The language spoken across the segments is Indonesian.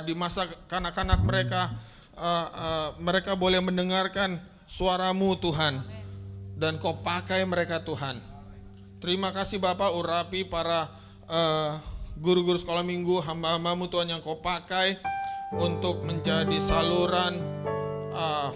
di masa kanak-kanak mereka, mereka boleh mendengarkan suara-Mu Tuhan, dan Kau pakai mereka Tuhan. Terima kasih Bapak, urapi para guru-guru sekolah minggu, hamba-hamba-Mu Tuhan yang Kau pakai untuk menjadi saluran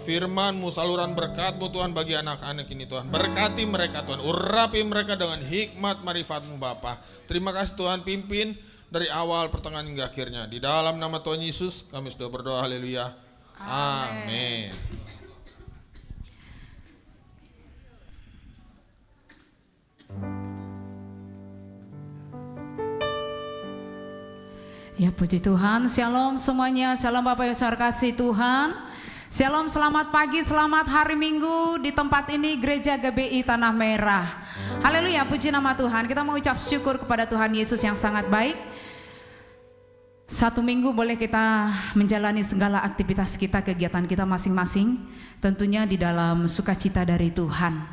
firman-Mu, saluran berkat-Mu Tuhan bagi anak-anak ini Tuhan. Berkati mereka Tuhan, urapi mereka dengan hikmat marifat-Mu Bapa. Terima kasih Tuhan, pimpin dari awal, pertengahan hingga akhirnya. Di dalam nama Tuhan Yesus kami sudah berdoa, haleluya. Amin. Ya puji Tuhan, shalom semuanya, shalom Bapak Ibu saudara kasih Tuhan. Shalom, selamat pagi, selamat hari Minggu di tempat ini Gereja GBI Tanah Merah. Haleluya, puji nama Tuhan. Kita mengucap syukur kepada Tuhan Yesus yang sangat baik. Satu minggu boleh kita menjalani segala aktivitas kita, kegiatan kita masing-masing, tentunya di dalam sukacita dari Tuhan.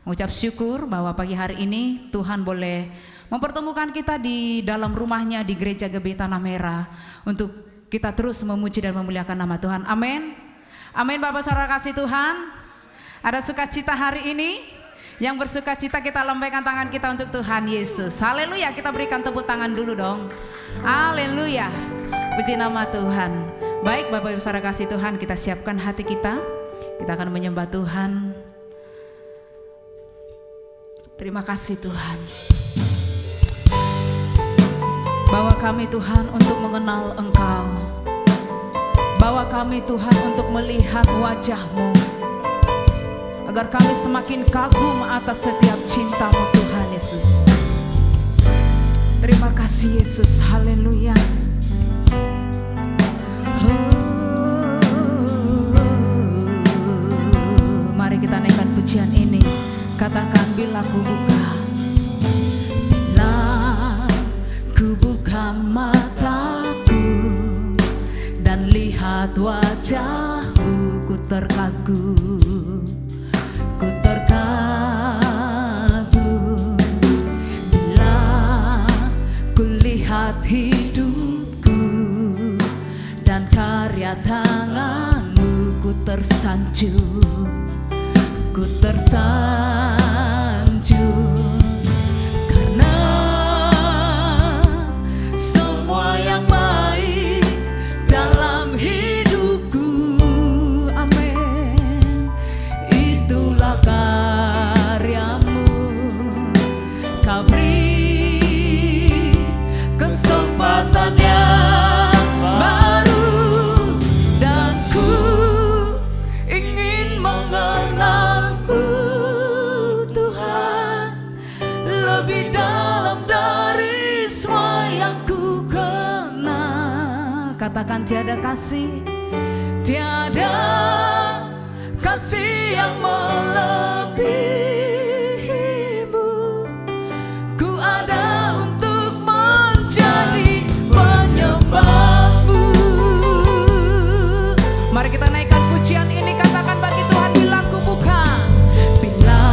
Mengucap syukur bahwa pagi hari ini Tuhan boleh mempertemukan kita di dalam rumahnya di Gereja GBI Tanah Merah untuk kita terus memuji dan memuliakan nama Tuhan. Amin. Amin. Bapak saudara kasih Tuhan, ada sukacita hari ini. Yang bersukacita kita lambaikan tangan kita untuk Tuhan Yesus. Haleluya. Kita berikan tepuk tangan dulu dong. Haleluya. Puji nama Tuhan. Baik Bapak Ibu saudara kasih Tuhan, kita siapkan hati kita. Kita akan menyembah Tuhan. Terima kasih Tuhan. Bawa kami Tuhan untuk mengenal Engkau. Bawa kami Tuhan untuk melihat wajah-Mu, agar kami semakin kagum atas setiap cinta-Mu Tuhan Yesus. Terima kasih Yesus, haleluya. Mari kita naikkan pujian ini. Katakan bila ku buka, bila ku buka mataku dan lihat wajah-Mu, ku terkagum, ku terkagum. Bila ku lihat hidupku dan karya tangan-Mu, ku tersanjung, ku tersanjung. Karena semua yang baik dalam hidupku, amin, itulah karya-Mu. Kau beri kesempatan yang baru, dan ku ingin mengenal-Mu Tuhan lebih dalam dari semua yang ku kenal. Katakan tiada kasih, tiada kasih yang melebihi-Mu. Ku ada untuk menjadi penyembah-Mu. Mari kita naikkan pujian ini, katakan bagi Tuhan, bila ku buka, bila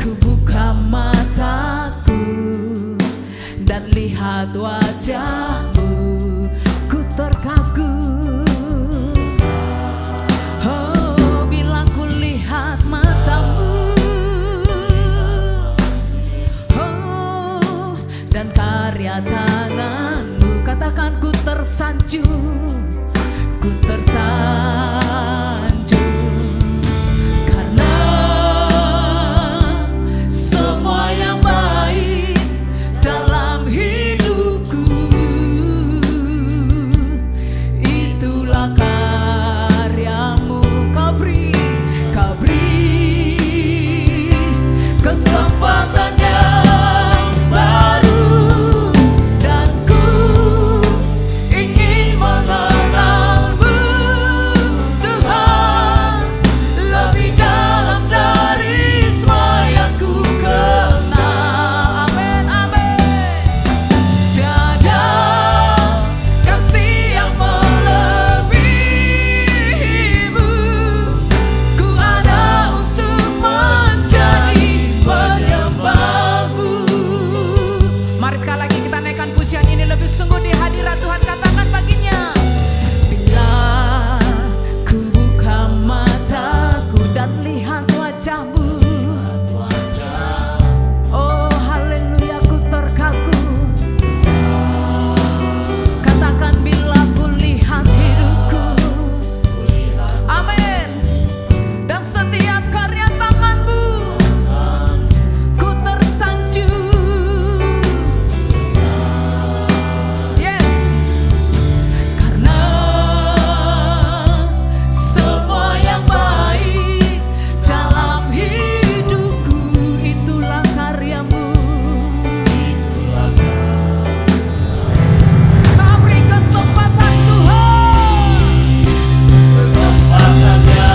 ku buka mataku dan lihat wajah-Mu, ku terkagum. Oh, bila ku lihat mata-Mu, oh, dan karya tangan-Mu, katakan ku tersanjung, ku tersanjung. Karena semua yang baik dalam hidupku, itulah karya-Mu. Kau beri kesempatan yang baru, dan ku ingin mengenal atas setiap karya tangan-Mu. Ku tersanjung. Yes. Karena semua yang baik dalam hidupku itulah karya-Mu. Kau beri kesempatan Tuhan.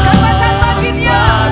Katakan baginya.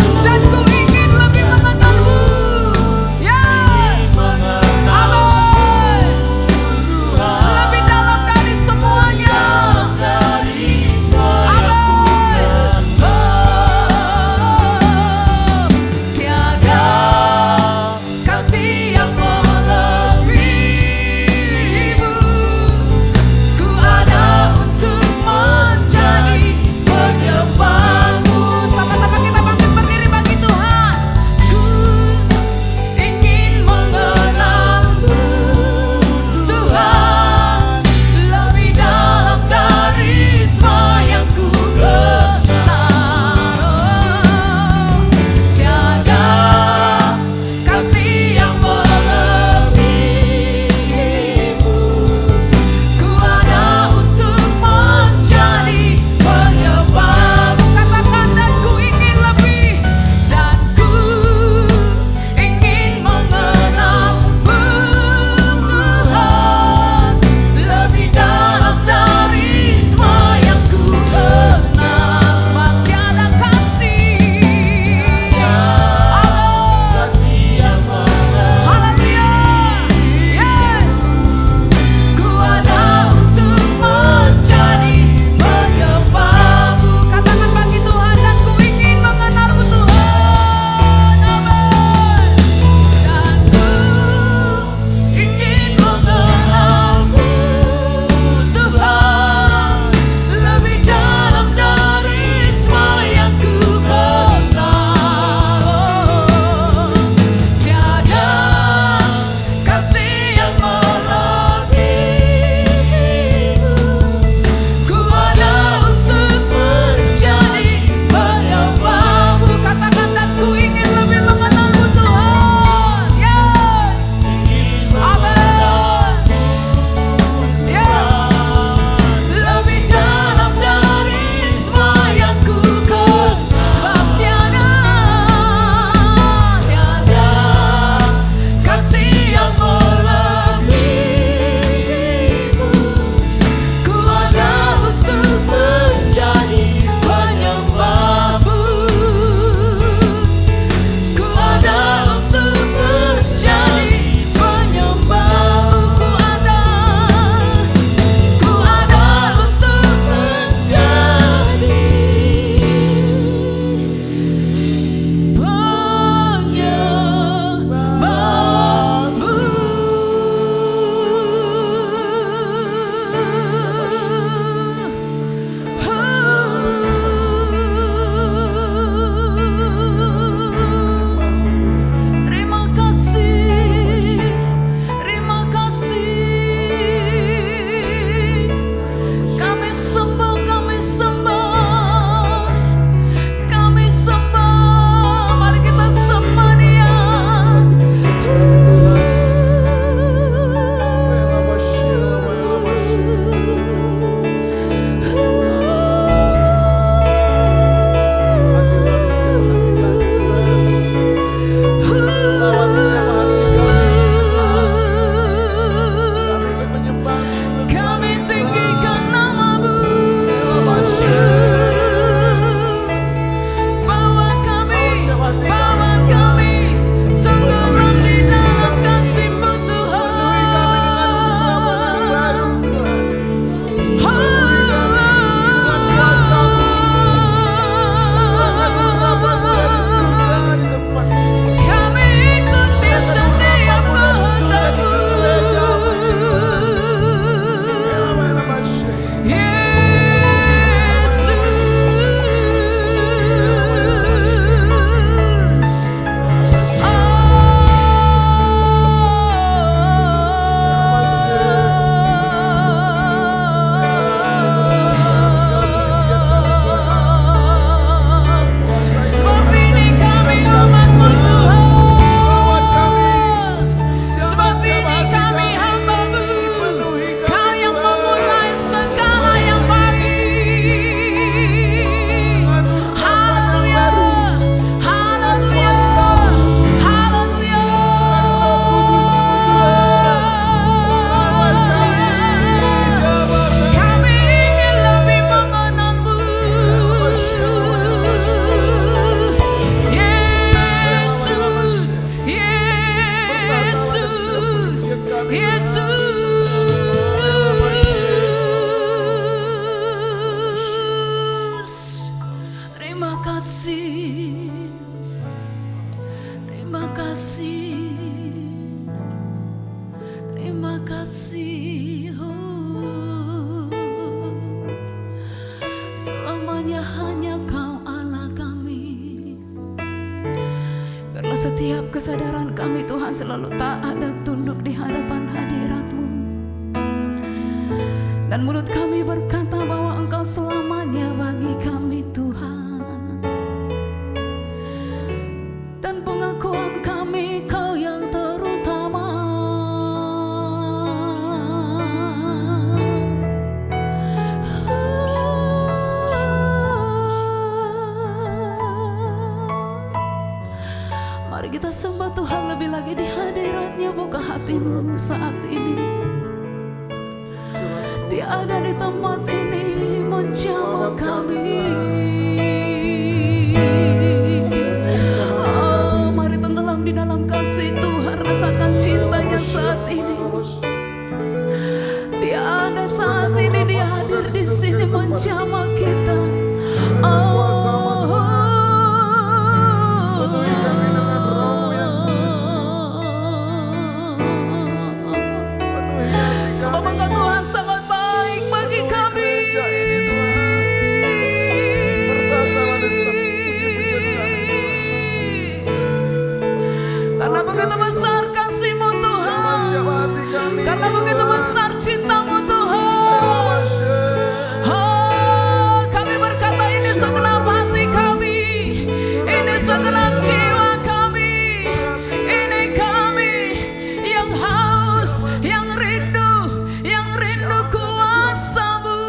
terima kasih, terima kasih. Selamanya hanya Kau Allah kami. Biarlah setiap kesadaran kami Tuhan selalu taat dan tunduk di hadapan hadirat-Mu. Dan mulut kami berkata bahwa Engkau selamanya bagi kami Tuhan. Dan pengakuan kami Kau yang terutama. Mari kita sembah Tuhan lebih lagi di hadirat-Nya. Buka hatimu saat ini. Dia ada di tempat ini menjamah kami. Oh, mari tenggelam di dalam kasih Tuhan. Rasakan cintanya saat ini. Dia ada saat ini. Dia hadir di sini menjamah kita. Sebab Engkau Tuhan sangat baik bagi kami. Karena begitu besar kasih-Mu Tuhan, karena begitu besar cinta-Mu Tuhan. Oh, kami berkata ini segenap hati kami, ini segenap jiwa kami, ini kami yang haus, yang rindu kuasa-Mu.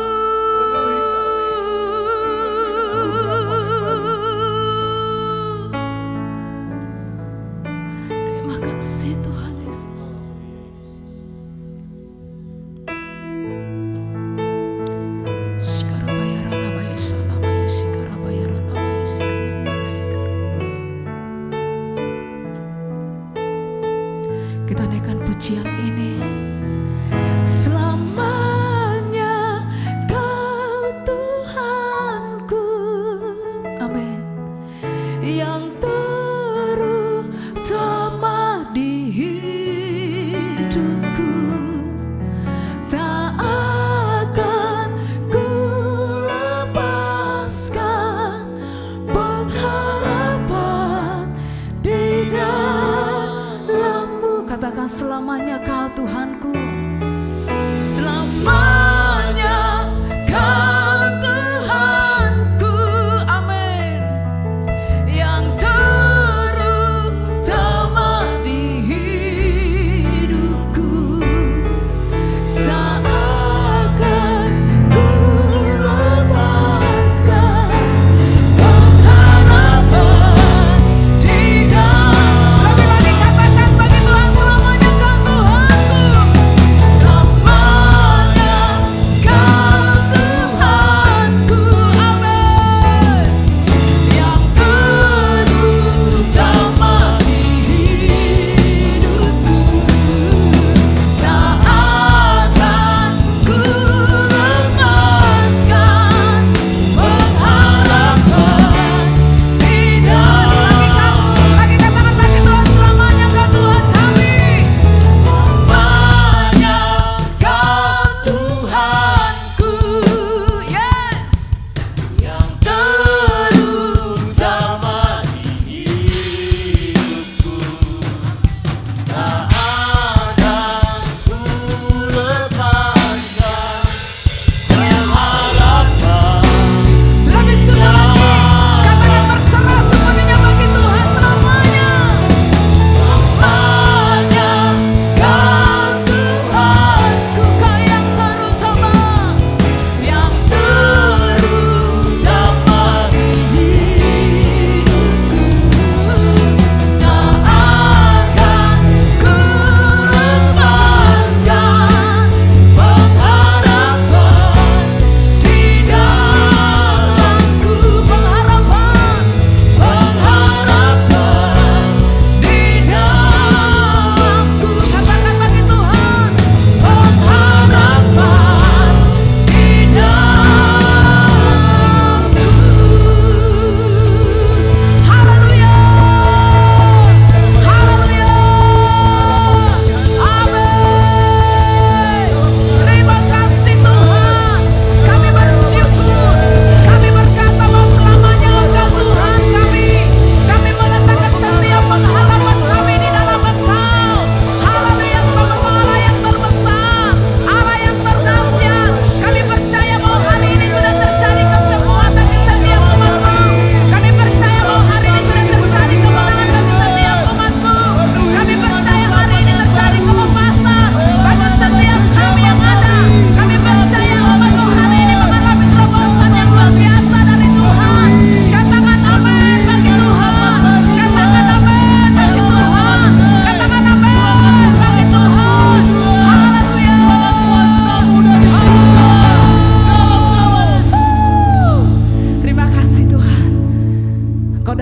Terima kasih Tuhan Yesus. Kita naikkan pujian ini. Selamanya Kau Tuhanku, amin, yang terutama di hidupku. Tak akan ku lepaskan pengharapan di dalam-Mu. Katakan selamanya Kau Tuhanku. Selamanya Kau Tuhanku, amin, yang terutama di hidupku. Tak akan ku lepaskan pengharapan di dalam. Lebih lagi katakan bagi Tuhan, selamanya Kau Tuhanku. Selamanya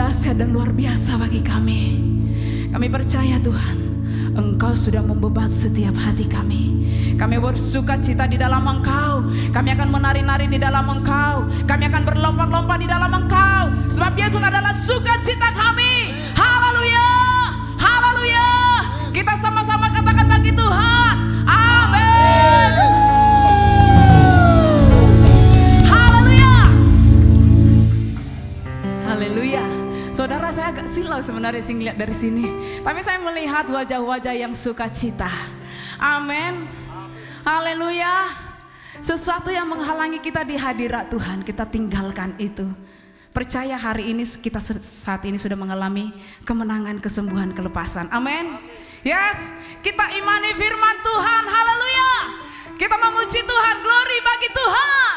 dahsyat dan luar biasa bagi kami. Kami percaya Tuhan, Engkau sudah membebat setiap hati kami. Kami bersuka cita di dalam Engkau. Kami akan menari-nari di dalam Engkau. Kami akan berlompat-lompat di dalam Engkau. Sebab Yesus adalah sukacita kami. Haleluya, haleluya. Kita sama-sama katakan bagi Tuhan, amin. Haleluya, haleluya. Saudara, saya agak silau sebenarnya sih lihat dari sini, tapi saya melihat wajah-wajah yang sukacita. Amin. Haleluya. Sesuatu yang menghalangi kita di hadirat Tuhan, kita tinggalkan itu. Percaya hari ini kita saat ini sudah mengalami kemenangan, kesembuhan, kelepasan. Amin. Yes, kita imani firman Tuhan. Haleluya. Kita memuji Tuhan, glory bagi Tuhan.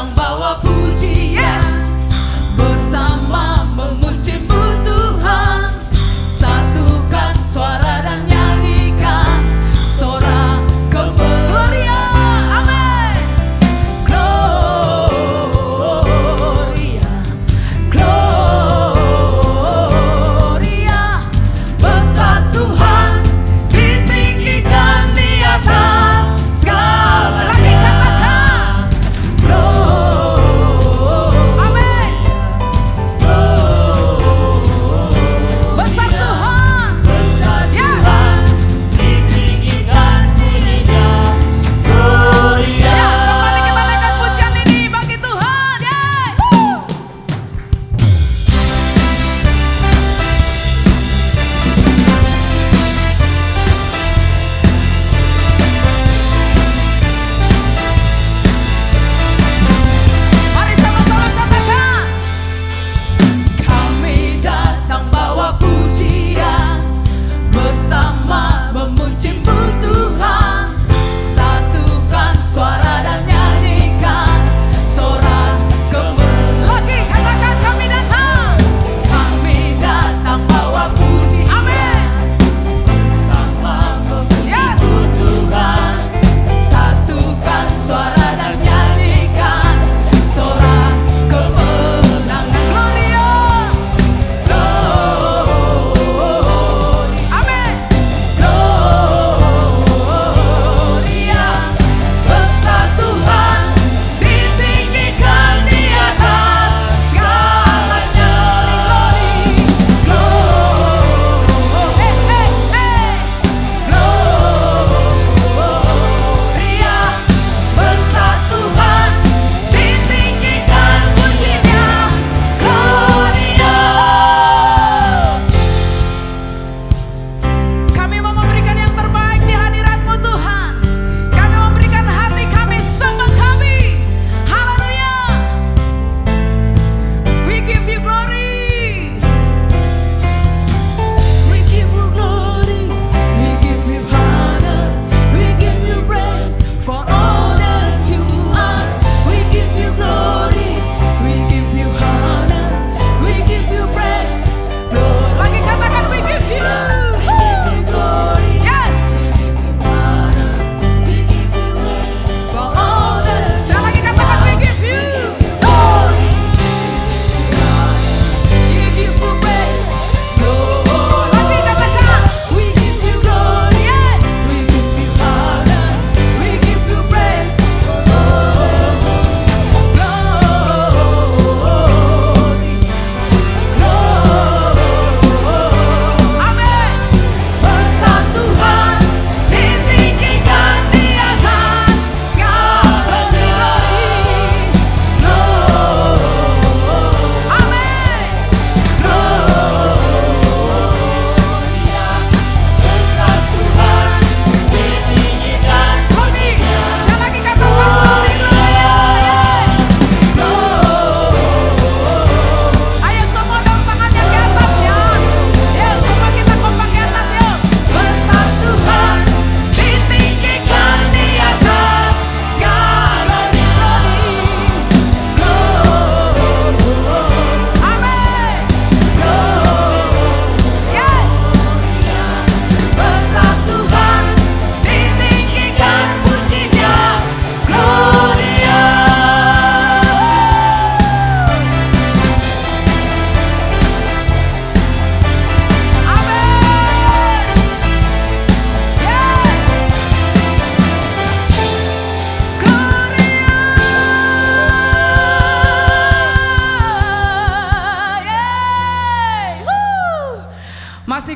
Bawa pujian bersama memuji-Mu Tuhan, satukan suara dan nyanyikan sorak kemuliaan.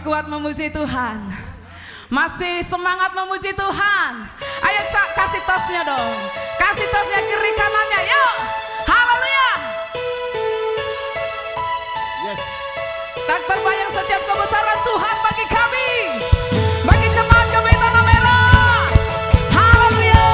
kuat memuji Tuhan? Masih semangat memuji Tuhan? Ayo Cak, kasih tosnya dong. Kasih tosnya kiri kanannya, yuk. Haleluya. Yes. Tak terbayang setiap kebesaran Tuhan bagi kami, bagi jemaat GBI Tanah Merah. Haleluya.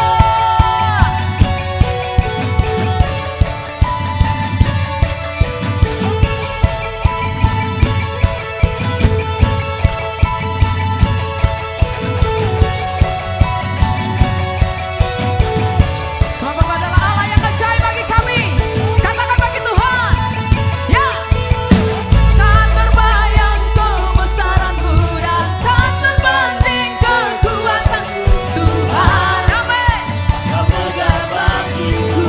Sebab Engkau adalah Allah yang ajaib bagi kami. Katakan bagi Tuhan. Ya. Tak terbayang kebesaran-Mu dan tak terbanding kekuatan Tuhan. Amin. Kau megah bagiku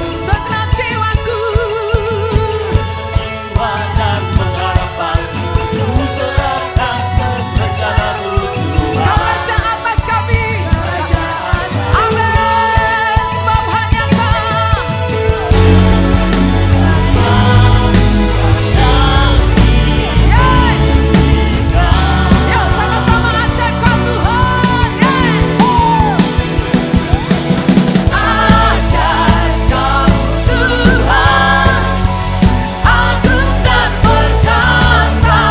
Segenap jiwaku. jiwa dan pengharapanku. Ku serahkan rencana-Mu Kau Tuhan. raja atas kami. Kerajaan Amin. Sebab hanya Kau. Yeay. Yuk sama-sama ajaib Kau Tuhan. Yeay. ajaib Kau Tuhan, agung dan perkasa.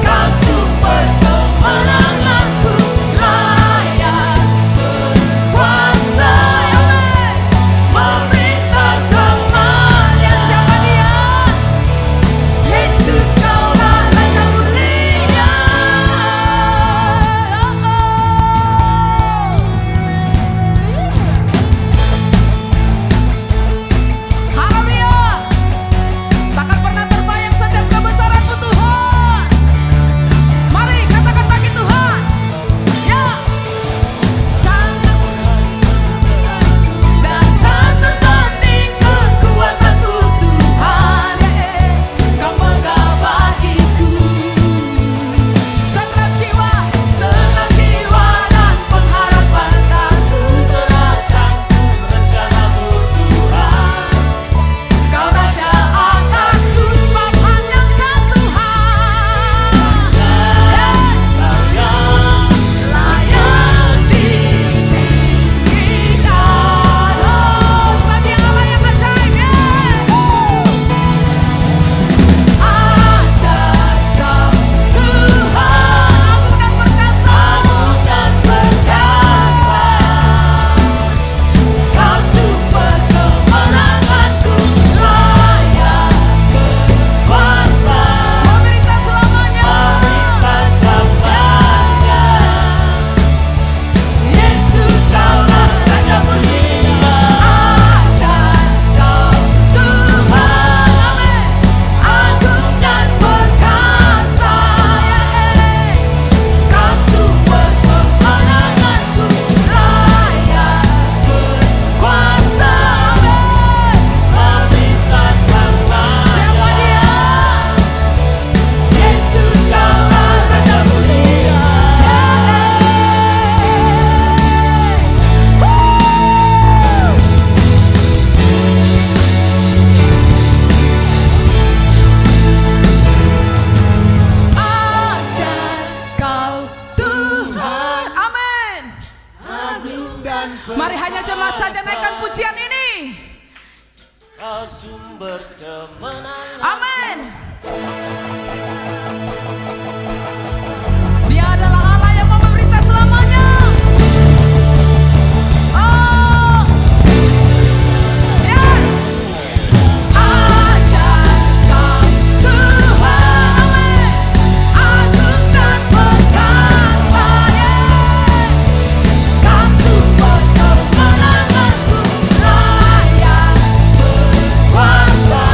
Kau sumber kemenanganku, layak berkuasa, memerintah selamanya. Siapa dia? Yesus, Kaulah Raja mulia. Haleluya. Takkan pernah terbayang setiap kebesaran-Mu Tuhan. Mari katakan bagi Tuhan. Ya. Dan tak terbanding kekuatan-Mu Tuhan. Kau megah bagiku Segenap jiwa. segenap jiwa dan pengharapan. Tak ku serahkan rencana-Mu Tuhan. Kau Raja atasku, Sebab hanya Kau Tuhan. Kau yang layak ditinggikan. Oh, sebab Dia Allah yang ajaib. Ajaib Kau Tuhan, Agung dan perkasa. agung dan perkasa. Kau sumber kemenanganku, layak berkuasa, Memerintah selamanya. memerintah selamanya. Yesus, Kaulah Raja mulia. Ajaib Kau Tuhan, agung dan perkasa. Kau sumber kemenanganku, layak berkuasa, memerintah selamanya. Siapa dia? Yesus, Kaulah Raja mulia. Ajaib Kau Tuhan, Amin. agung dan Mari hanya jemaat saja naikkan pujian ini. Kau sumber kemenangan. Amin. Dia adalah Allah yang mau memerintah selamanya. Oh. Ya. Ajaib Kau Tuhan, agung dan perkasa. Kau sumber kemenanganku, layak berkuasa,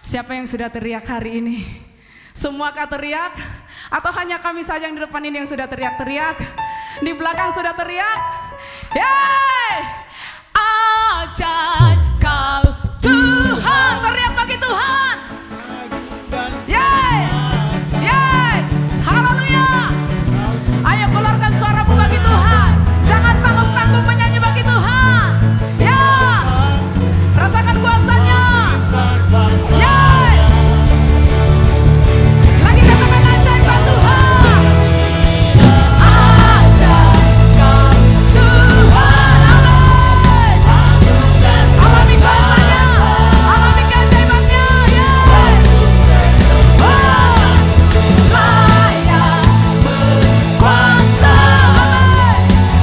Siapa yang sudah teriak hari ini? Semua kah teriak? Atau hanya kami saja yang di depan ini yang sudah teriak-teriak? Di belakang sudah teriak? Yeay! Ajaib Kau Tuhan, teriak bagi Tuhan. Yeay! Yes! Haleluya! Ayo keluarkan suaramu bagi Tuhan. Jangan tanggung-tanggung menyanyi bagi Tuhan. Ya! Rasakan kuasanya. Yeay! Lagi katakan ajaib Kau Tuhan. Ajaib Kau Tuhan. Amin. Alami kuasanya. Alami keajaibannya. Yes. Layak berkuasa. Amin.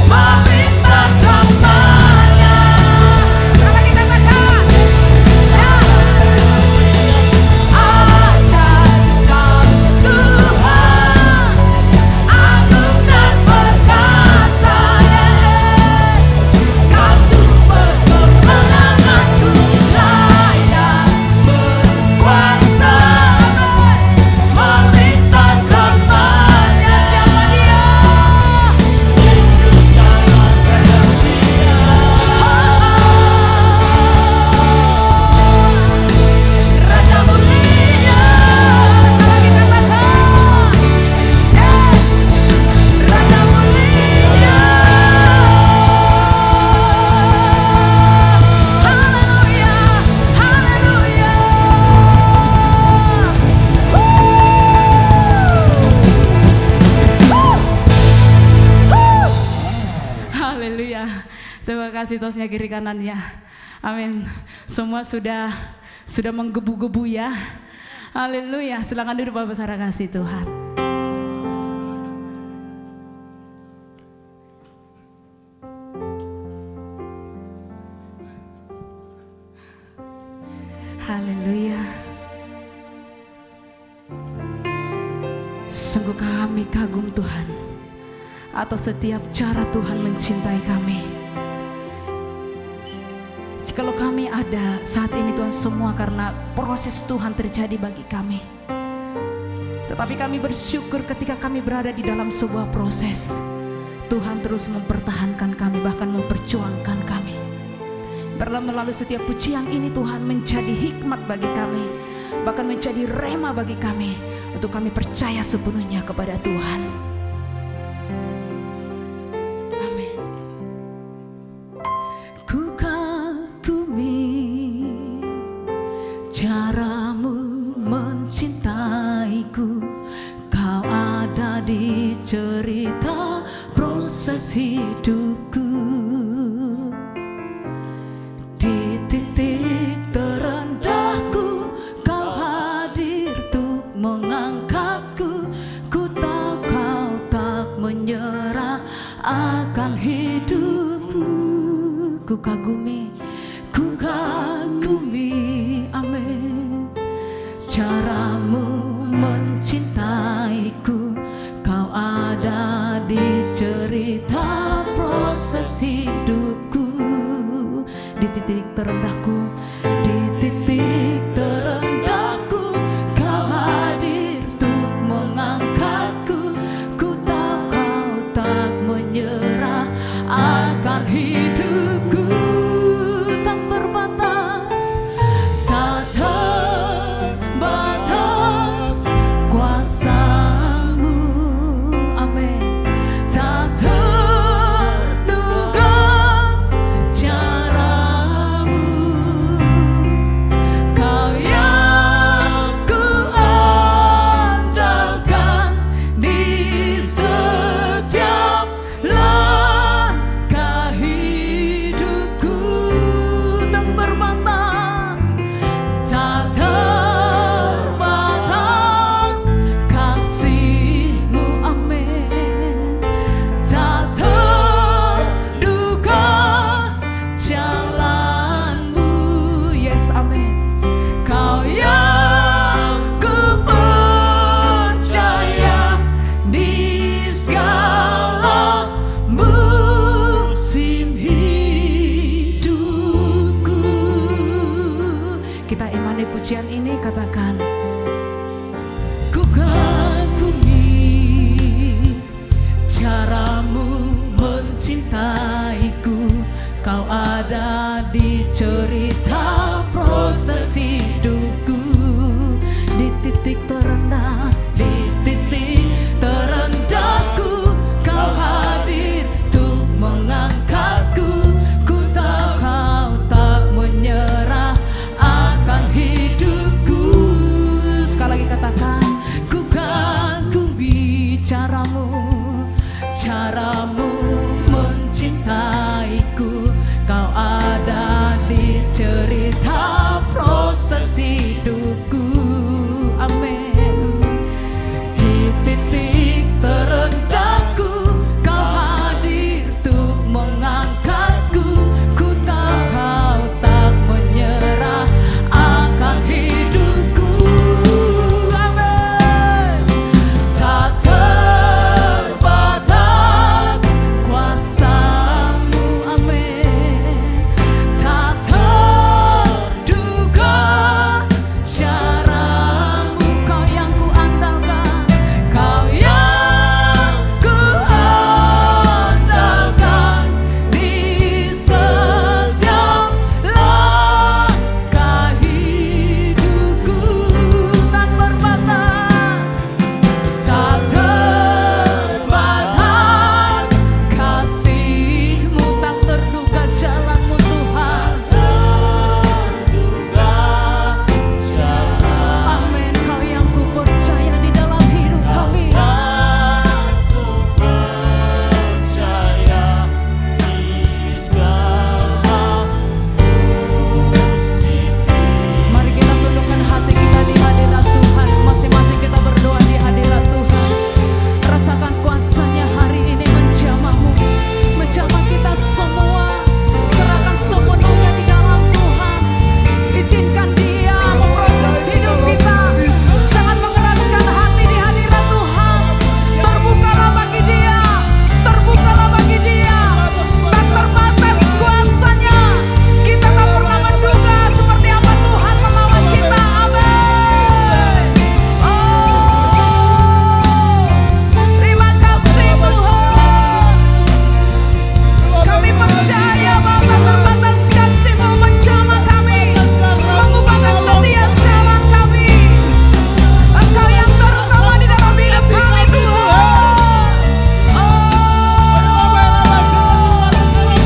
Memerintah selamanya. Sekali lagi katakan. Ya. Ajaib Kau Tuhan, agung dan perkasa, Kau sumber kemenanganku, layak berkuasa, memerintah selamanya. Siapa Dia? Yesus dalam kemuliaan. Raja mulia. Sekali lagi katakan. Raja mulia. Haleluya. Haleluya. Haleluya. Coba kasih tosnya kiri kanannya. Amin. Semua sudah menggebu-gebu ya. Haleluya. Silakan duduk Bapak saudara kasih Tuhan. Haleluya. Sungguh kami kagum Tuhan atas setiap cara Tuhan mencintai kami. Jikalau kami ada saat ini Tuhan, semua karena proses Tuhan terjadi bagi kami. Tetapi kami bersyukur ketika kami berada di dalam sebuah proses, Tuhan terus mempertahankan kami, bahkan memperjuangkan kami. Melalui setiap pujian ini Tuhan menjadi hikmat bagi kami, bahkan menjadi rema bagi kami, untuk kami percaya sepenuhnya kepada Tuhan. Amin. Ku kagumi caramu mencintaiku, Kau ada di cerita proses hidupku. Di titik terendahku Kau hadir untuk mengangkatku. Ku tahu Kau tak menyerah akan hidupku. Ku kagumi, amin, caramu mencintaiku. Kau ada di cerita proses hidupku. Di titik terendahku, di titik terendahku Kau hadir untuk mengangkatku. Ku tahu Kau tak menyerah akan hidupku. Tak terbatas, tak terbatas kuasamu, amin. Tak terduga caramu, Kau yang ku andalkan di setiap langkah hidup. cerita proses hidupku. Di titik terendah, di titik terendahku, Kau hadir untuk mengangkatku. Ku tahu Kau tak menyerah akan hidupku. Sekali lagi katakan, ku kagumi caramu, caramu mencintaiku. Kau ada di cerita proses hidupku. Amin. Di titik terendahku, Kau hadir untuk mengangkatku. Ku tahu Kau tak menyerah akan hidupku. Amin. Tak terbatas kuasa-Mu. Amin. Tak terduga cara-Mu. Kau yang ku andalkan, Kau yang ku andalkan di setiap langkah hidupku. Tak terbatas, tak terbatas kasih-Mu, tak terduga jalan-Mu Tuhan. Amin. Kau yang ku percaya di dalam hidup kami. Mari kita tundukkan hati kita di hadirat Tuhan. Masing-masing kita berdoa di hadirat Tuhan. Rasakan kuasa-Nya hari ini menjamah-Mu, menjamah kita semua. Serahkan sepenuhnya di dalam Tuhan. Izinkan Dia memproses hidup kita. Jangan mengeraskan hati di hadirat Tuhan. Terbukalah bagi Dia, terbukalah bagi Dia. Tak terbatas kuasa-Nya. Kita tak pernah menduga seperti apa Tuhan melawan kita. Amin. Terima kasih Tuhan. Kami percaya bahwa tak terbatas kasih-Mu menjamah kami, mengubahkan setiap jalan kami. Engkau yang terutama di dalam hidup kami Tuhan.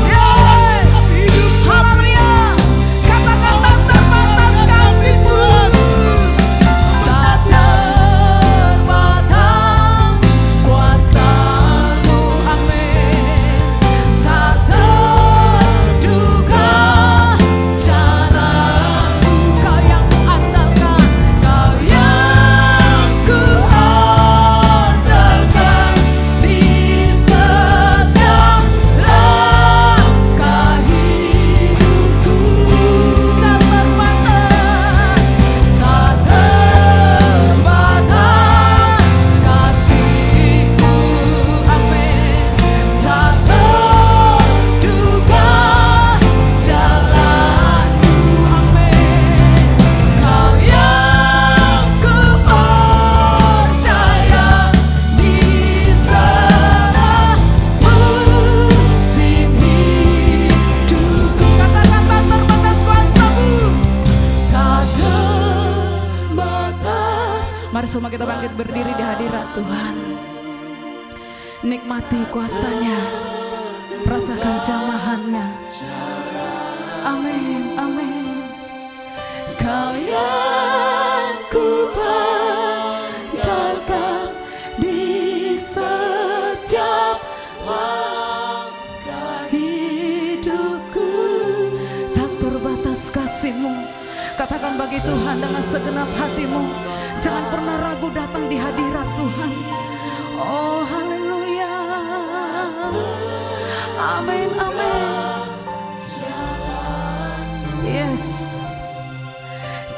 Yes. Haleluya. Katakan tak terbatas kasih-Mu. Tak terbatas kuasa-Mu. Amin. Tak terduga cara-Mu. Kau yang ku andalkan, Kau yang ku andalkan di setiap langkah hidupku. Tak terbatas, tak terbatas kasih-Mu. Amin. Tak terduga jalan-Mu. Amin. Kau yang ku percaya di sana-Mu musim hidupku. Katakan tak terbatas kuasa-Mu. Tak terbatas. Mari semua kita bangkit berdiri di hadirat Tuhan. Nikmati kuasa-Nya, rasakan jamahan-Nya. Amin, amin. Kau yang ku pandangkan di setiap langkah hidupku. Tak terbatas kasih-Mu. Katakan bagi Tuhan dengan segenap hatimu. Jangan pernah ragu datang di hadirat Tuhan. Oh haleluya. Amin, amin. Yes.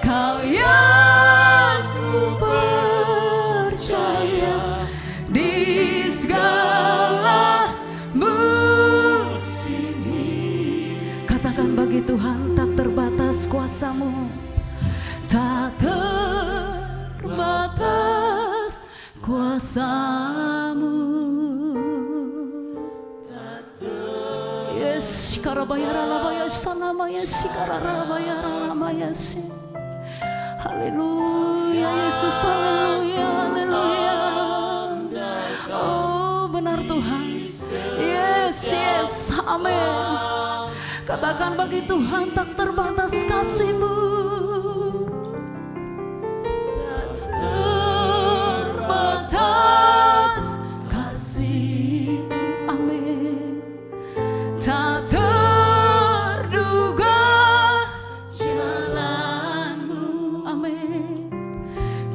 Kau yang ku percaya di segala musim. Katakan bagi Tuhan, tak terbatas kuasa-Mu, tak terbatas kuasa-Mu. Yes Sikarabayaralabaya sanamaya sikararabayaralamaya si. Haleluya Yesus, haleluya, haleluya. Oh benar Tuhan. Yes, yes, amin. Katakan bagi Tuhan tak terbatas kasih-Mu. Tak terbatas kasih-Mu, amin. Tak terduga jalan-Mu, amin.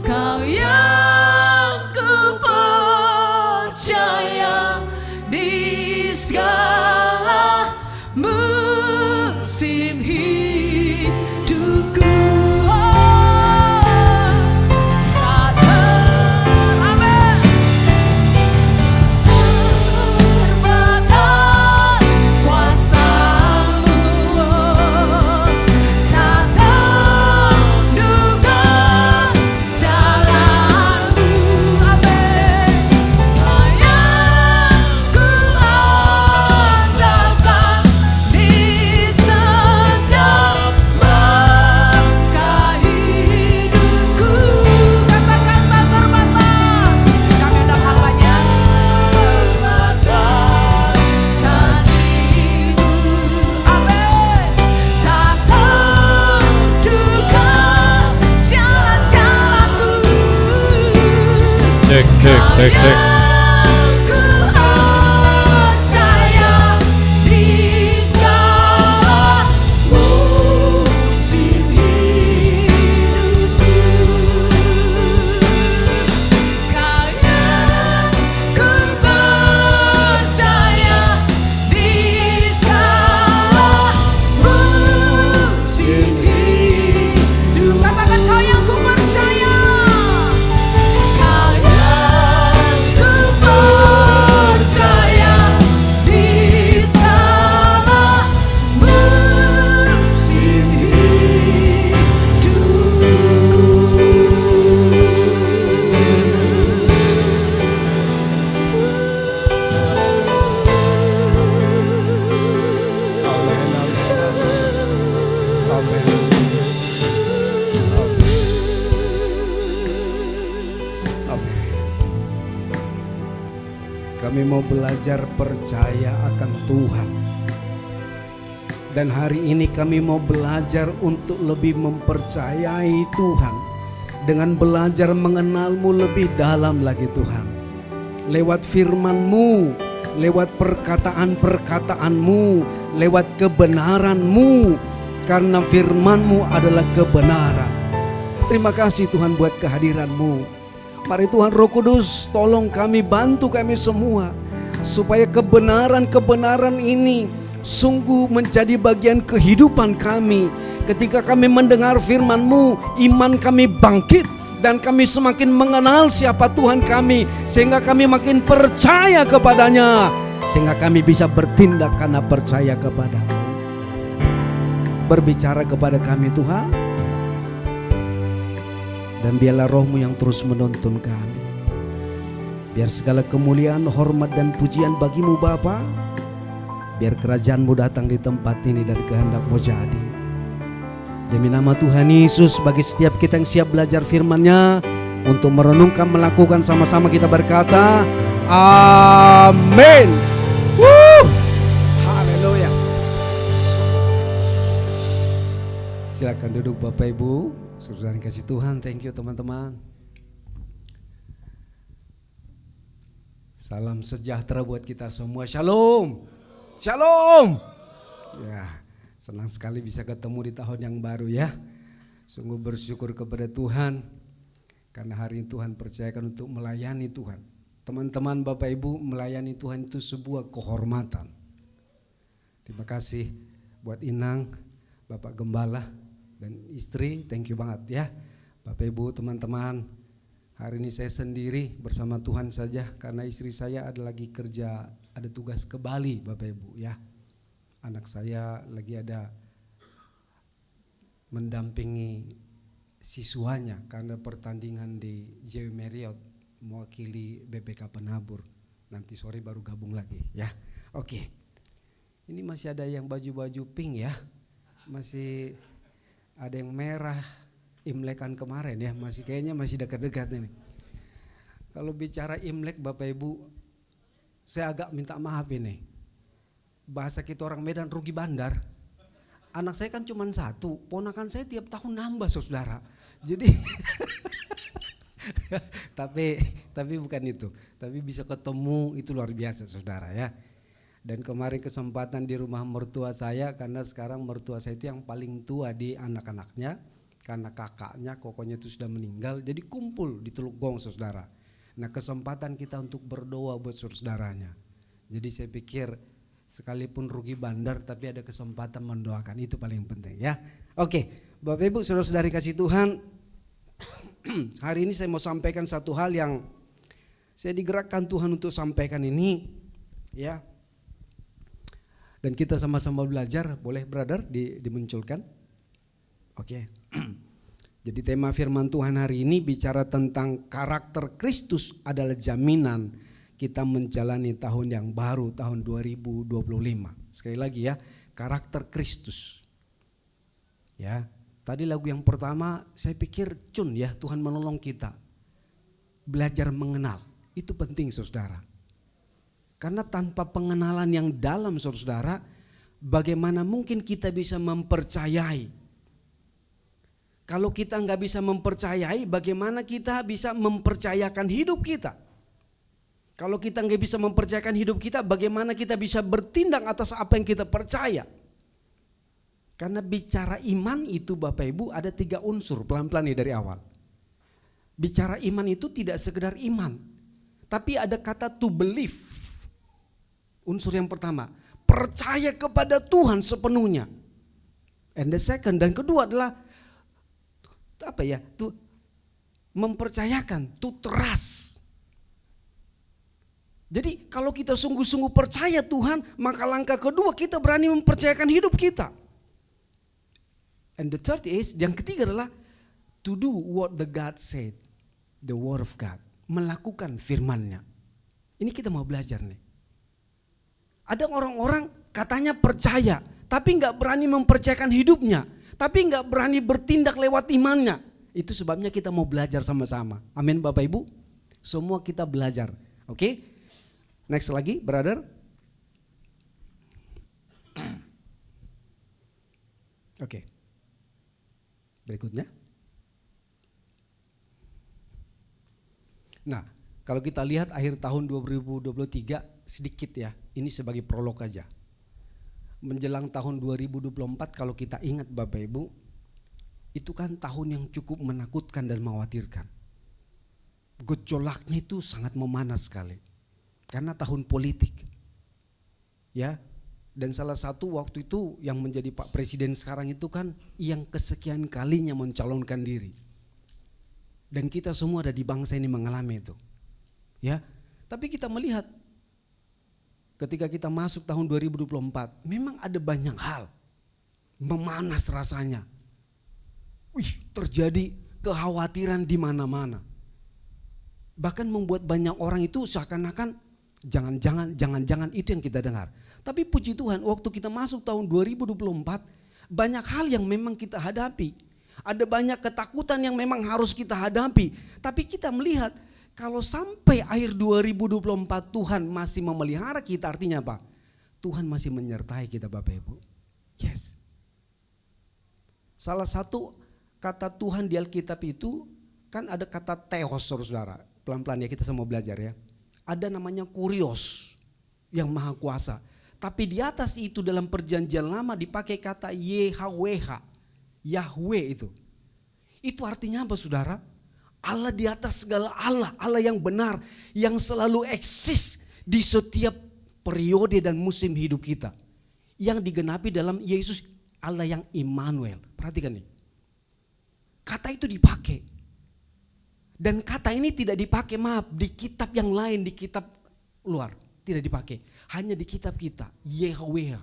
Kau yang kupercaya di segala musim hidupku. Tak terbatas kuasa-Mu, tak terduga jalan-Mu, amin. Kau yang kuandalkan di setiap langkah hidupku. Katakan tak terbatas. Kami undang hambanya. Kasih-Mu, amin. Tak terduga jalan-jalan-Mu. Cek. Ku percaya di segala musim hidupku. Kau yang ku percaya di segala musim hidup. Katakan kau yang ku percaya. Kau yang ku percaya di segala musim Kami mau belajar percaya akan Tuhan. Dan hari ini kami mau belajar untuk lebih mempercayai Tuhan. Dengan belajar mengenal-Mu lebih dalam lagi Tuhan. Lewat firman-Mu, lewat perkataan-perkataan-Mu, lewat kebenaran-Mu. Karena firman-Mu adalah kebenaran. Terima kasih Tuhan buat kehadiran-Mu. Mari Tuhan Roh Kudus tolong kami, bantu kami semua. Supaya kebenaran-kebenaran ini sungguh menjadi bagian kehidupan kami. Ketika kami mendengar firman-Mu, iman kami bangkit. Dan kami semakin mengenal siapa Tuhan kami. Sehingga kami makin percaya kepadanya. Sehingga kami bisa bertindak karena percaya kepada-Mu. Berbicara kepada kami Tuhan. Dan biarlah Roh-Mu yang terus menuntun kami. Biar segala kemuliaan, hormat dan pujian bagi-Mu Bapa. Biar kerajaan-Mu datang di tempat ini dan kehendak-Mu jadi. Demi nama Tuhan Yesus, bagi setiap kita yang siap belajar firman-Nya, untuk merenungkan, melakukan, sama-sama kita berkata, amin. Haleluya. Silakan duduk Bapak Ibu. Saudara yang kasih Tuhan, thank you teman-teman. Salam sejahtera buat kita semua. Shalom. Shalom. Ya, senang sekali bisa ketemu di tahun yang baru ya. Sungguh bersyukur kepada Tuhan karena hari ini Tuhan percayakan untuk melayani Tuhan. Teman-teman Bapak Ibu, melayani Tuhan itu sebuah kehormatan. Terima kasih buat Inang, Bapak Gembala dan istri, thank you banget ya. Bapak Ibu, teman-teman, hari ini saya sendiri bersama Tuhan saja karena istri saya ada lagi kerja, ada tugas ke Bali Bapak Ibu ya. Anak saya lagi ada mendampingi siswanya karena pertandingan di JW Marriott mewakili BPK Penabur. Nanti sore baru gabung lagi ya. Oke. Ini masih ada yang baju-baju pink ya. Masih ada yang merah. Imlekan kemarin ya, kayaknya masih dekat-dekat ini. Kalau bicara Imlek Bapak Ibu, saya agak minta maaf ini. Bahasa kita orang Medan rugi bandar. Anak saya kan cuma satu, ponakan saya tiap tahun nambah saudara. Jadi tapi bukan itu. Tapi bisa ketemu itu luar biasa saudara ya. Dan kemarin kesempatan di rumah mertua saya, karena sekarang mertua saya itu yang paling tua di anak-anaknya. Karena kakaknya, kokonya itu sudah meninggal, jadi kumpul di Teluk Gong saudara. Nah kesempatan kita untuk berdoa buat saudaranya. Jadi saya pikir sekalipun rugi bandar tapi ada kesempatan mendoakan, itu paling penting ya. Oke, Bapak Ibu saudara-saudari kasih Tuhan, hari ini saya mau sampaikan satu hal yang saya digerakkan Tuhan untuk sampaikan ini ya. Dan kita sama-sama belajar, boleh brother dimunculkan? Oke. Jadi tema firman Tuhan hari ini bicara tentang karakter Kristus adalah jaminan kita menjalani tahun yang baru, tahun 2025. Sekali lagi ya, karakter Kristus. Ya, tadi lagu yang pertama saya pikir cun ya, Tuhan menolong kita. Belajar mengenal, itu penting saudara. Karena tanpa pengenalan yang dalam saudara, bagaimana mungkin kita bisa mempercayai? Kalau kita nggak bisa mempercayai, bagaimana kita bisa mempercayakan hidup kita? Kalau kita nggak bisa mempercayakan hidup kita, bagaimana kita bisa bertindak atas apa yang kita percaya? Karena bicara iman itu Bapak Ibu ada 3 unsur, pelan-pelan nih dari awal. Bicara iman itu tidak sekedar iman, tapi ada kata to believe. Unsur yang pertama, percaya kepada Tuhan sepenuhnya. And the second, dan kedua adalah mempercayakan, to trust. Jadi kalau kita sungguh-sungguh percaya Tuhan, maka langkah kedua kita berani mempercayakan hidup kita. And the third is, yang ketiga adalah to do what the God said, the word of God, melakukan firman-Nya. Ini kita mau belajar nih. Ada orang-orang katanya percaya, tapi nggak berani mempercayakan hidupnya. Tapi nggak berani bertindak lewat imannya. Itu sebabnya kita mau belajar sama-sama. Amin Bapak Ibu. Semua kita belajar. Oke? Next lagi, brother. Oke. Berikutnya. Nah, kalau kita lihat akhir tahun 2023 sedikit ya. Ini sebagai prolog aja. Menjelang tahun 2024 kalau kita ingat Bapak Ibu, itu kan tahun yang cukup menakutkan dan mengkhawatirkan. Gejolaknya itu sangat memanas sekali. Karena tahun politik. Ya. Dan salah satu waktu itu yang menjadi Pak Presiden sekarang itu kan yang kesekian kalinya mencalonkan diri. Dan kita semua ada di bangsa ini mengalami itu. Ya. Tapi kita melihat ketika kita masuk tahun 2024, memang ada banyak hal memanas rasanya. Terjadi kekhawatiran di mana-mana. Bahkan membuat banyak orang itu seakan-akan jangan-jangan itu yang kita dengar. Tapi puji Tuhan, waktu kita masuk tahun 2024, banyak hal yang memang kita hadapi. Ada banyak ketakutan yang memang harus kita hadapi. Tapi kita melihat kalau sampai akhir 2024 Tuhan masih memelihara kita, artinya apa? Tuhan masih menyertai kita Bapak Ibu. Yes. Salah satu kata Tuhan di Alkitab itu kan ada kata theos saudara. Pelan-pelan ya kita semua belajar ya. Ada namanya kurios yang maha kuasa. Tapi di atas itu dalam perjanjian lama dipakai kata YHWH. Yahweh itu. Itu artinya apa saudara? Allah di atas segala Allah, Allah yang benar, yang selalu eksis di setiap periode dan musim hidup kita. Yang digenapi dalam Yesus, Allah yang Immanuel. Perhatikan nih. Kata itu dipakai. Dan kata ini tidak dipakai, maaf, di kitab yang lain, di kitab luar. Tidak dipakai. Hanya di kitab kita, Yahweh.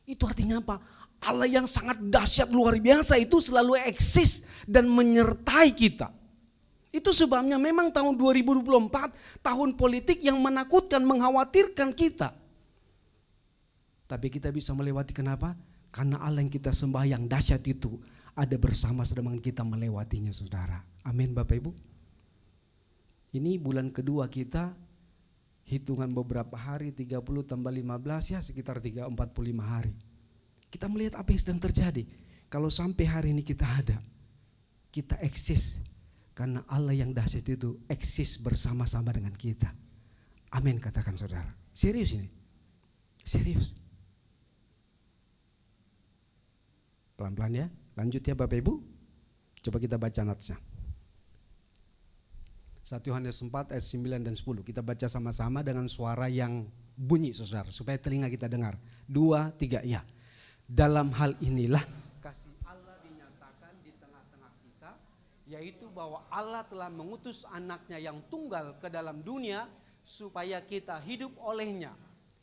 Itu artinya apa? Allah yang sangat dahsyat luar biasa itu selalu eksis dan menyertai kita. Itu sebabnya memang tahun 2024 tahun politik yang menakutkan, mengkhawatirkan kita. Tapi kita bisa melewati, kenapa? Karena Allah yang kita sembah yang dahsyat itu ada bersama-sama dengan kita melewatinya, saudara. Amin, Bapak Ibu. Ini bulan kedua kita, hitungan beberapa hari, 30 tambah 15 ya sekitar 45 hari. Kita melihat apa yang sedang terjadi. Kalau sampai hari ini kita ada, kita eksis karena Allah yang dahsyat itu eksis bersama-sama dengan kita. Amin, katakan saudara. Serius ini, serius. Pelan-pelan ya, lanjut ya Bapak Ibu. Coba kita baca natsnya. 1 Yohanes 4 ayat 9 dan 10. Kita baca sama-sama dengan suara yang bunyi, saudara, supaya telinga kita dengar. 2, 3, ya. Dalam hal inilah kasih Allah dinyatakan di tengah-tengah kita, yaitu bahwa Allah telah mengutus anaknya yang tunggal ke dalam dunia supaya kita hidup olehnya.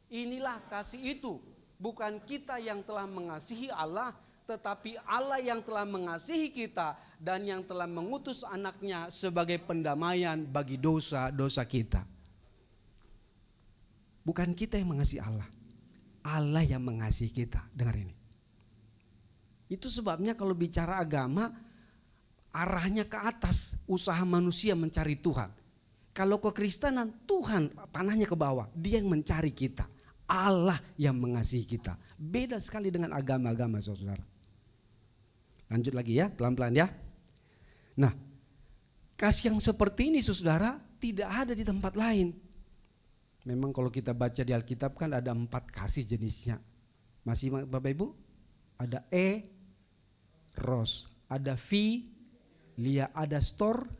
Inilah kasih itu, bukan kita yang telah mengasihi Allah, tetapi Allah yang telah mengasihi kita dan yang telah mengutus anaknya sebagai pendamaian bagi dosa-dosa kita. Bukan kita yang mengasihi Allah, Allah yang mengasihi kita. Dengar ini. Itu sebabnya kalau bicara agama, arahnya ke atas, usaha manusia mencari Tuhan. Kalau kekristenan, Tuhan panahnya ke bawah, Dia yang mencari kita, Allah yang mengasihi kita. Beda sekali dengan agama-agama, saudara. Lanjut lagi ya, pelan-pelan ya. Nah, kasih yang seperti ini, saudara, tidak ada di tempat lain. Memang kalau kita baca di Alkitab kan ada 4 kasih jenisnya. Masih Bapak Ibu? Ada eros, ada filia, ada stor.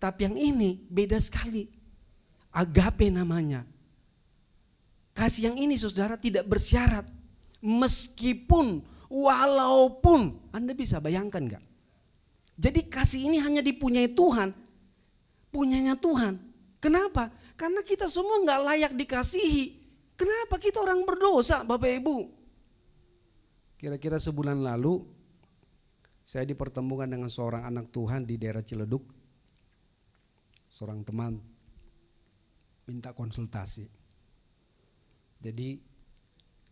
Tapi yang ini beda sekali. Agape namanya. Kasih yang ini, saudara, tidak bersyarat. Meskipun, walaupun, Anda bisa bayangkan gak? Jadi kasih ini hanya dipunyai Tuhan, punyanya Tuhan. Kenapa? Karena kita semua gak layak dikasihi. Kenapa? Kita orang berdosa, Bapak Ibu. Kira-kira sebulan lalu, saya dipertemukan dengan seorang anak Tuhan di daerah Ciledug. Seorang teman minta konsultasi. Jadi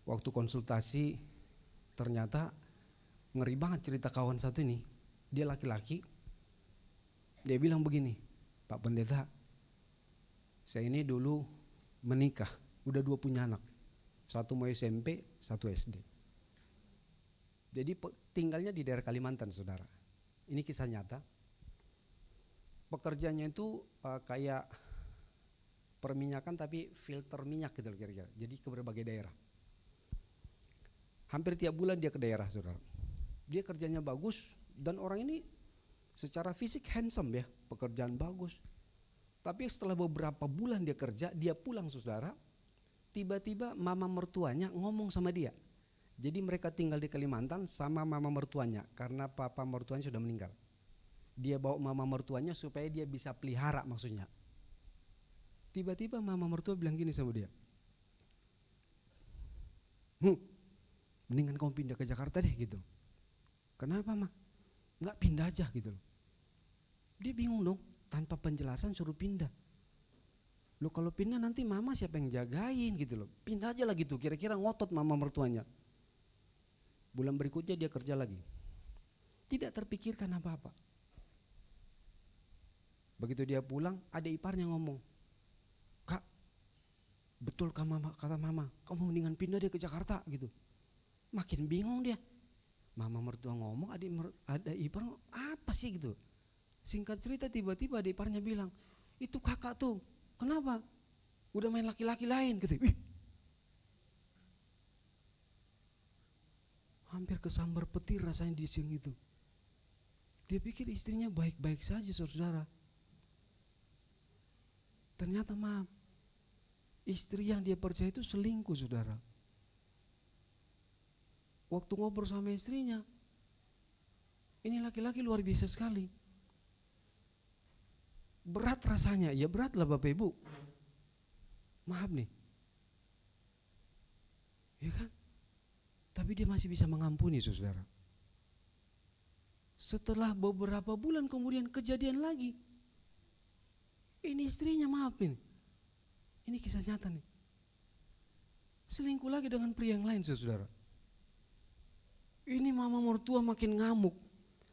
waktu konsultasi ternyata ngeri banget cerita kawan satu ini. Dia laki-laki. Dia bilang begini, Pak Pendeta, saya ini dulu menikah, udah 2 punya anak. Satu mau SMP, satu SD. Jadi tinggalnya di daerah Kalimantan, saudara. Ini kisah nyata. Pekerjaannya itu kayak perminyakan tapi filter minyak gitu kira-kira. Jadi ke berbagai daerah. Hampir tiap bulan dia ke daerah, saudara. Dia kerjanya bagus dan orang ini secara fisik handsome ya, pekerjaan bagus. Tapi setelah beberapa bulan dia kerja, dia pulang, saudara. Tiba-tiba mama mertuanya ngomong sama dia. Jadi mereka tinggal di Kalimantan sama mama mertuanya karena papa mertuanya sudah meninggal. Dia bawa mama mertuanya supaya dia bisa pelihara, maksudnya. Tiba-tiba mama mertua bilang gini sama dia. Mendingan kamu pindah ke Jakarta deh gitu. Kenapa mah? Enggak, pindah aja gitu loh. Dia bingung dong, tanpa penjelasan suruh pindah. Loh kalau pindah nanti mama siapa yang jagain gitu loh. Pindah aja lah gitu, kira-kira ngotot mama mertuanya. Bulan berikutnya dia kerja lagi. Tidak terpikirkan apa-apa. Begitu dia pulang, ada iparnya ngomong, Kak, betul kata mama, kamu mendingan pindah deh ke Jakarta gitu. Makin bingung dia. Mama mertua ngomong, ada ipar apa sih gitu. Singkat cerita tiba-tiba ada iparnya bilang, itu kakak tuh, kenapa? Udah main laki-laki lain gitu. Hampir kesambar petir rasanya di siang itu. Dia pikir istrinya baik-baik saja, saudara. Ternyata maaf, istri yang dia percaya itu selingkuh, saudara. Waktu ngobrol sama istrinya, ini laki-laki luar biasa sekali. Berat rasanya, ya berat lah Bapak Ibu. Maaf nih. Ya kan? Tapi dia masih bisa mengampuni, saudara. Setelah beberapa bulan kemudian kejadian lagi. Ini istrinya, maafin. Ini kisah nyata nih. selingkuh lagi dengan pria yang lain, saudara. Ini mama mertua makin ngamuk.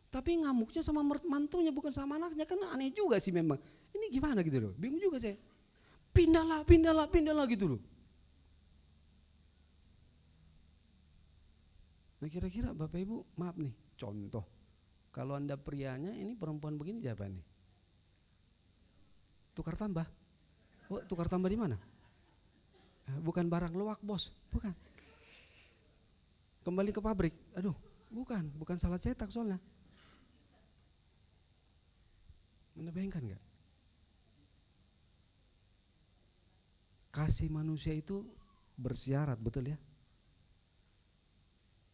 Tapi ngamuknya sama mantunya bukan sama anaknya, kan aneh juga sih memang. Ini gimana gitu loh, bingung juga saya. Pindahlah gitu loh. Nah kira-kira Bapak Ibu, maaf nih, contoh. Kalau Anda prianya, ini perempuan begini siapa nih? Tukar tambah. Oh, tukar tambah di mana? Bukan barang loak bos, bukan. Kembali ke pabrik, aduh bukan salah cetak soalnya. Anda bayangkan gak? Kasih manusia itu bersyarat, betul ya?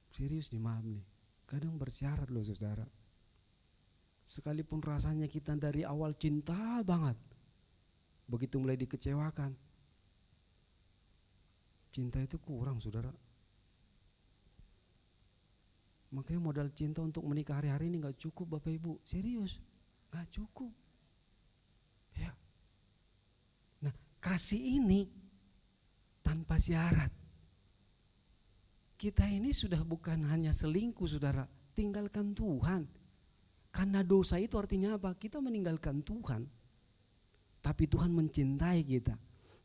Serius nih, maaf nih, kadang bersyarat loh saudara. Sekalipun rasanya kita dari awal cinta banget, begitu mulai dikecewakan, cinta itu kurang saudara. Makanya modal cinta untuk menikah hari-hari ini gak cukup Bapak Ibu, serius, gak cukup. Ya. Nah kasih ini tanpa syarat. Kita ini sudah bukan hanya selingkuh saudara, tinggalkan Tuhan. Karena dosa itu artinya apa? Kita meninggalkan Tuhan. Tapi Tuhan mencintai kita.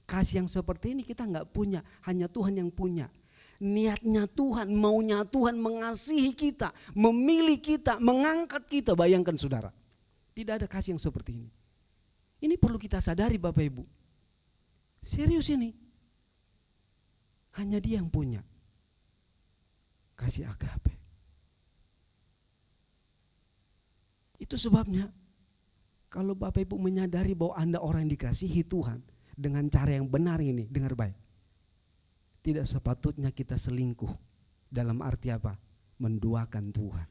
Kasih yang seperti ini kita gak punya, hanya Tuhan yang punya. Niatnya Tuhan, maunya Tuhan mengasihi kita, memilih kita, mengangkat kita. Bayangkan saudara, tidak ada kasih yang seperti ini. Ini perlu kita sadari Bapak Ibu. Serius ini, hanya Dia yang punya kasih agape. Itu sebabnya kalau Bapak Ibu menyadari bahwa Anda orang yang dikasihi Tuhan dengan cara yang benar ini, dengar baik. Tidak sepatutnya kita selingkuh. Dalam arti apa? Menduakan Tuhan.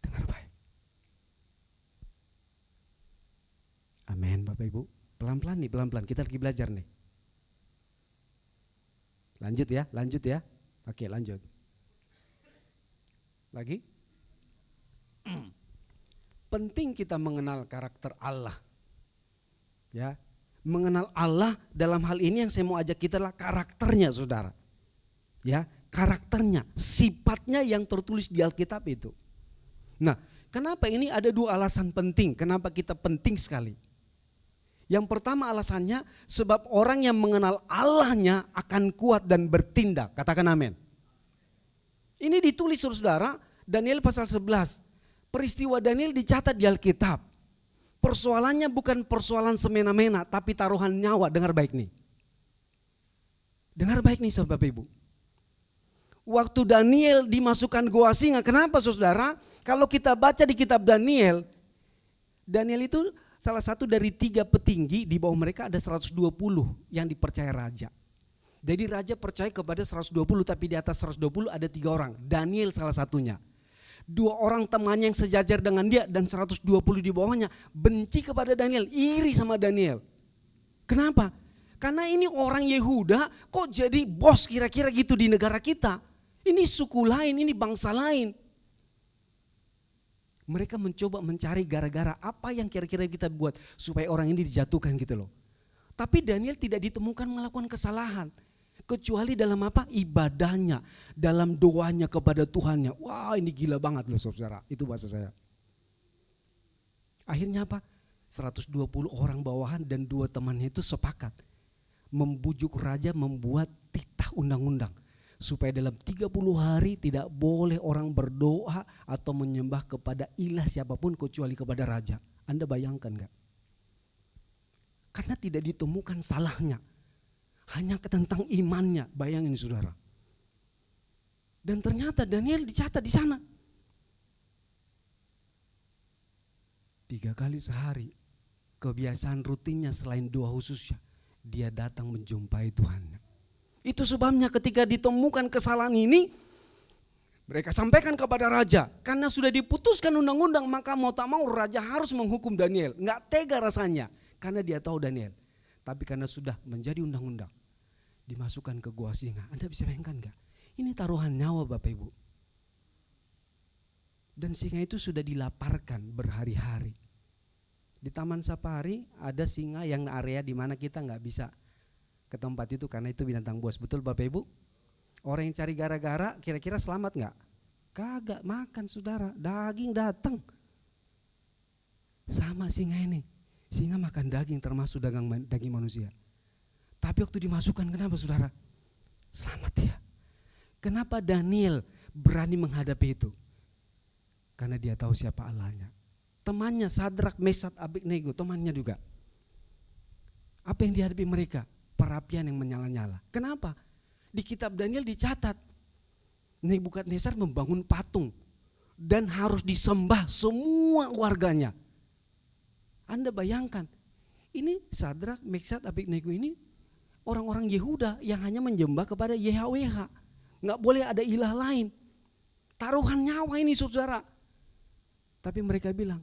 Dengar baik. Amin Bapak Ibu. Pelan-pelan nih, pelan-pelan. Kita lagi belajar nih. Lanjut ya. Oke, lanjut. Lagi? Penting kita mengenal karakter Allah. Ya. Mengenal Allah dalam hal ini yang saya mau ajak kita adalah karakternya saudara. Ya, karakternya, sifatnya yang tertulis di Alkitab itu. Nah, kenapa ini ada dua alasan penting, kenapa kita penting sekali. Yang pertama alasannya sebab orang yang mengenal Allahnya akan kuat dan bertindak. Katakan amin. Ini ditulis saudara, Daniel pasal 11. Peristiwa Daniel dicatat di Alkitab. Persoalannya bukan persoalan semena-mena, tapi taruhan nyawa. Dengar baik nih. Dengar baik nih saudara Bapak Ibu. Waktu Daniel dimasukkan goa singa, kenapa saudara? Kalau kita baca di kitab Daniel, Daniel itu salah satu dari 3 petinggi, di bawah mereka ada 120 yang dipercaya raja. Jadi raja percaya kepada 120, tapi di atas 120 ada 3 orang. Daniel salah satunya. 2 orang temannya yang sejajar dengan dia dan 120 di bawahnya benci kepada Daniel, iri sama Daniel. Kenapa? Karena ini orang Yehuda kok jadi bos kira-kira gitu di negara kita. Ini suku lain, ini bangsa lain. Mereka mencoba mencari gara-gara apa yang kira-kira kita buat supaya orang ini dijatuhkan gitu loh. Tapi Daniel tidak ditemukan melakukan kesalahan. Kecuali dalam apa? Ibadahnya, dalam doanya kepada Tuhannya. Wah ini gila banget loh saudara, itu bahasa saya. Akhirnya apa? 120 orang bawahan dan 2 temannya itu sepakat membujuk raja membuat titah undang-undang. Supaya dalam 30 hari tidak boleh orang berdoa atau menyembah kepada ilah siapapun kecuali kepada raja. Anda bayangkan gak? Karena tidak ditemukan salahnya. Hanya tentang imannya, bayangin saudara. Dan ternyata Daniel dicatat di sana. 3 kali sehari, kebiasaan rutinnya selain doa khususnya, dia datang menjumpai Tuhan. Itu sebabnya ketika ditemukan kesalahan ini, mereka sampaikan kepada raja. Karena sudah diputuskan undang-undang, maka mau tak mau raja harus menghukum Daniel. Nggak tega rasanya, karena dia tahu Daniel. Tapi karena sudah menjadi undang-undang, dimasukkan ke gua singa. Anda bisa bayangkan gak? Ini taruhan nyawa Bapak Ibu. Dan singa itu sudah dilaparkan berhari-hari. Di Taman Safari ada singa yang area di mana kita nggak bisa ke tempat itu karena itu binatang buas. Betul Bapak Ibu? Orang yang cari gara-gara kira-kira selamat nggak? Kagak, makan saudara, daging datang. Sama singa ini, singa makan daging termasuk daging manusia. Tapi waktu dimasukkan kenapa saudara? Selamat dia. Kenapa Daniel berani menghadapi itu? Karena dia tahu siapa Allahnya. Temannya Sadrak, Mesat, Abednego, temannya juga. Apa yang dihadapi mereka? Perapian yang menyala-nyala. Kenapa? Di kitab Daniel dicatat Nebukadnezar membangun patung dan harus disembah semua warganya. Anda bayangkan, ini Sadrak, Mesat, Abednego ini orang-orang Yehuda yang hanya menyembah kepada YHWH. Nggak boleh ada ilah lain. Taruhan nyawa ini saudara. Tapi mereka bilang,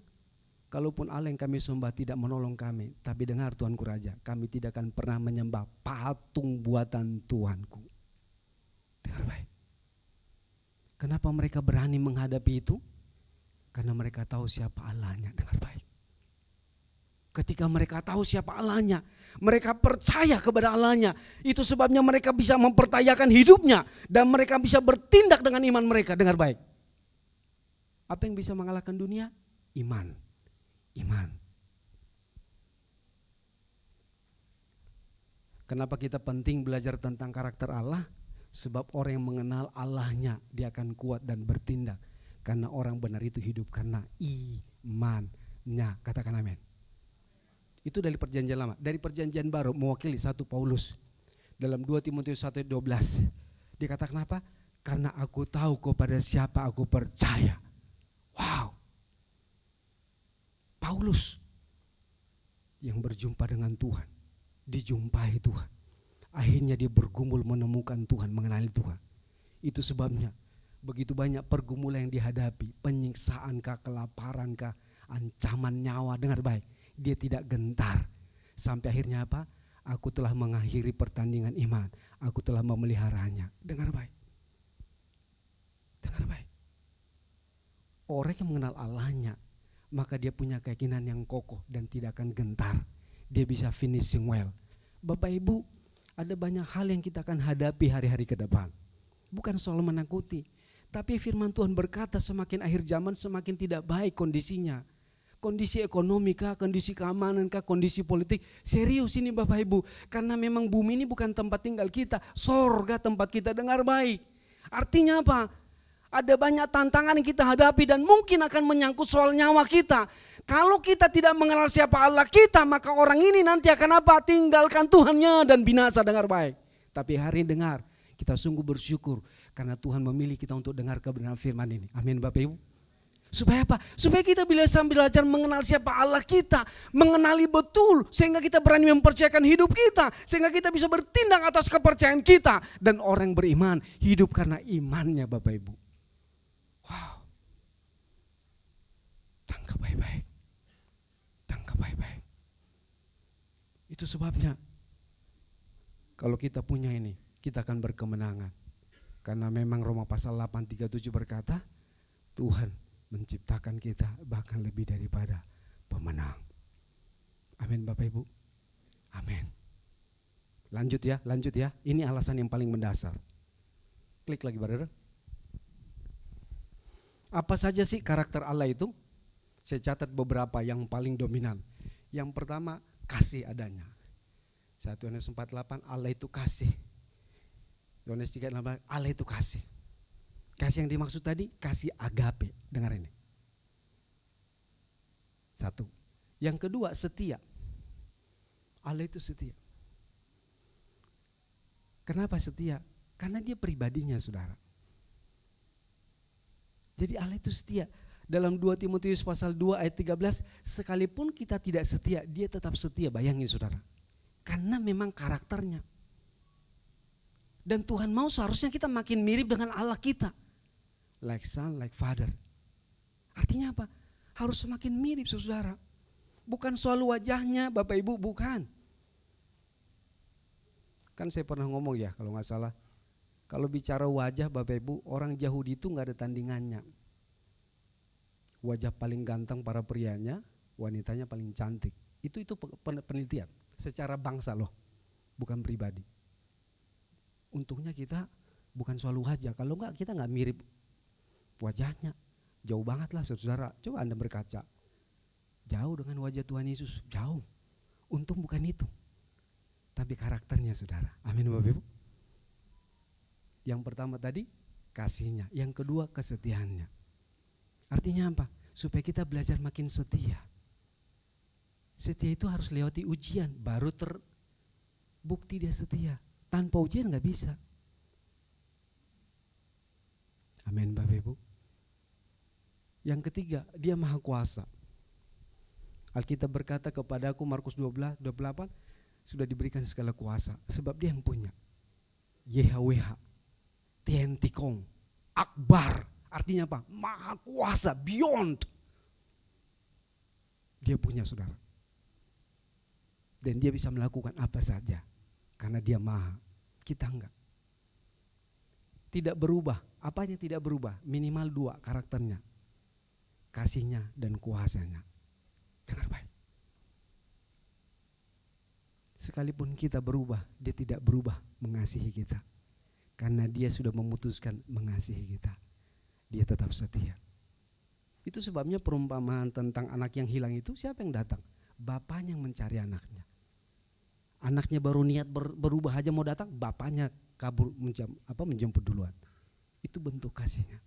kalaupun Allah yang kami sembah tidak menolong kami, tapi dengar Tuanku Raja, kami tidak akan pernah menyembah patung buatan Tuanku. Dengar baik. Kenapa mereka berani menghadapi itu? Karena mereka tahu siapa Allahnya. Dengar baik. Ketika mereka tahu siapa Allahnya, mereka percaya kepada Allahnya. Itu sebabnya mereka bisa mempertayakan hidupnya dan mereka bisa bertindak dengan iman mereka. Dengar baik. Apa yang bisa mengalahkan dunia? Iman. Iman. Kenapa kita penting belajar tentang karakter Allah? Sebab orang yang mengenal Allahnya dia akan kuat dan bertindak. Karena orang benar itu hidup karena imannya. Katakan amin. Itu dari perjanjian lama. Dari perjanjian baru mewakili 1 Paulus. Dalam 2 Timotius 1:12. Dikatakan apa? Karena aku tahu kepada siapa aku percaya. Wow. Paulus yang berjumpa dengan Tuhan. Dijumpai Tuhan. Akhirnya dia bergumul menemukan Tuhan, mengenali Tuhan. Itu sebabnya begitu banyak pergumulan yang dihadapi. Penyiksaan kah, kelaparan kah, ancaman nyawa. Dengar baik. Dia tidak gentar. Sampai akhirnya apa? Aku telah mengakhiri pertandingan iman. Aku telah memeliharanya. Dengar baik. Dengar baik. Orang yang mengenal Allahnya, maka dia punya keyakinan yang kokoh dan tidak akan gentar. Dia bisa finishing well. Bapak Ibu, ada banyak hal yang kita akan hadapi hari-hari ke depan. Bukan soal menakuti. Tapi firman Tuhan berkata semakin akhir zaman semakin tidak baik kondisinya. Kondisi ekonomi kah, kondisi keamanan kah, kondisi politik. Serius ini Bapak Ibu. Karena memang bumi ini bukan tempat tinggal kita. Sorga tempat kita. Dengar baik. Artinya apa? Ada banyak tantangan yang kita hadapi dan mungkin akan menyangkut soal nyawa kita. Kalau kita tidak mengenal siapa Allah kita, maka orang ini nanti akan apa? Tinggalkan Tuhannya dan binasa. Dengar baik. Tapi hari ini dengar, kita sungguh bersyukur karena Tuhan memilih kita untuk dengar kebenaran firman ini. Amin Bapak Ibu. Supaya apa? Supaya kita bisa belajar mengenal siapa Allah kita, mengenali betul sehingga kita berani mempercayakan hidup kita, sehingga kita bisa bertindak atas kepercayaan kita. Dan orang beriman hidup karena imannya Bapak Ibu. Wow. Tangkap baik-baik. Tangkap baik-baik. Itu sebabnya kalau kita punya ini, kita akan berkemenangan. Karena memang Roma pasal 8:37 berkata, Tuhan menciptakan kita bahkan lebih daripada pemenang. Amin Bapak Ibu. Amin. Lanjut ya. Ini alasan yang paling mendasar. Klik lagi brother. Apa saja sih karakter Allah itu? Saya catat beberapa yang paling dominan. Yang pertama, kasih adanya. 1 Yohanes 4:8, Allah itu kasih. Yohanes 3:18, Allah itu kasih. Kasih yang dimaksud tadi, kasih agape. Dengar ini. 1. Yang kedua, setia. Allah itu setia. Kenapa setia? Karena dia pribadinya saudara. Jadi Allah itu setia. Dalam 2 Timotius pasal 2 ayat 13, sekalipun kita tidak setia, dia tetap setia. Bayangin saudara. Karena memang karakternya. Dan Tuhan mau seharusnya kita makin mirip dengan Allah kita. Like son, like father. Artinya apa? Harus semakin mirip saudara. Bukan soal wajahnya Bapak Ibu, bukan. Kan saya pernah ngomong ya kalau gak salah. Kalau bicara wajah Bapak Ibu, orang Yahudi itu gak ada tandingannya. Wajah paling ganteng para prianya, wanitanya paling cantik. Itu penelitian secara bangsa loh. bukan pribadi. Untungnya kita bukan soal wajah, kalau enggak kita enggak mirip wajahnya. Jauh banget lah saudara, coba Anda berkaca. Jauh dengan wajah Tuhan Yesus, jauh. Untung bukan itu, tapi karakternya saudara. Amin Bapak Ibu. Yang pertama tadi kasihnya, yang kedua kesetiaannya. Artinya apa? Supaya kita belajar makin setia. Setia itu harus lewati ujian, baru terbukti dia setia. Tanpa ujian gak bisa. Amin Bapak Ibu. Yang ketiga, dia maha kuasa. Alkitab berkata kepadaku, Markus 12:28, sudah diberikan segala kuasa, sebab dia yang punya. YHWH, Tientikong, Akbar, artinya apa? Maha kuasa, beyond. Dia punya saudara. Dan dia bisa melakukan apa saja, karena dia maha, kita enggak. Tidak berubah, apanya tidak berubah? Minimal dua karakternya. Kasihnya dan kuasanya. Dengar baik. Sekalipun kita berubah, dia tidak berubah mengasihi kita. Karena dia sudah memutuskan mengasihi kita. Dia tetap setia. Itu sebabnya perumpamaan tentang anak yang hilang itu, siapa yang datang? Bapaknya yang mencari anaknya. Anaknya baru niat berubah aja mau datang, bapaknya kabur menjemput duluan. Itu bentuk kasihnya.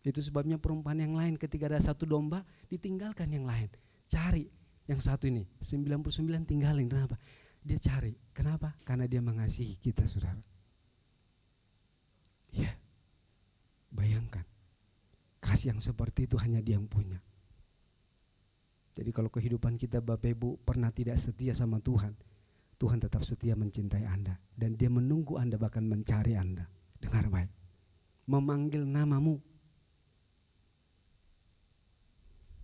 Itu sebabnya perumpamaan yang lain, ketika ada satu domba ditinggalkan yang lain. Cari yang satu ini, 99 tinggalin. Kenapa? Dia cari. Kenapa? Karena dia mengasihi kita saudara. Ya, bayangkan. Kasih yang seperti itu hanya dia yang punya. Jadi kalau kehidupan kita Bapak Ibu pernah tidak setia sama Tuhan, Tuhan tetap setia mencintai Anda. Dan dia menunggu Anda, bahkan mencari Anda. Dengar baik. Memanggil namamu.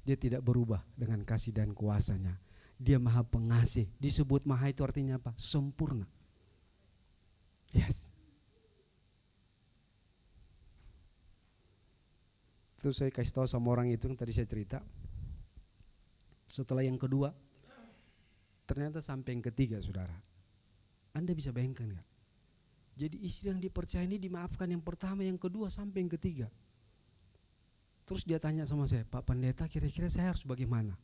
Dia tidak berubah dengan kasih dan kuasanya. Dia maha pengasih. Disebut maha itu artinya apa? Sempurna. Yes. Terus saya kasih tahu sama orang itu yang tadi saya cerita. Setelah yang kedua, ternyata sampai yang ketiga saudara. Anda bisa bayangkan gak? Jadi istri yang dipercaya ini dimaafkan yang pertama, yang kedua, sampai yang ketiga. Terus dia tanya sama saya, Pak Pendeta, kira-kira saya harus bagaimana?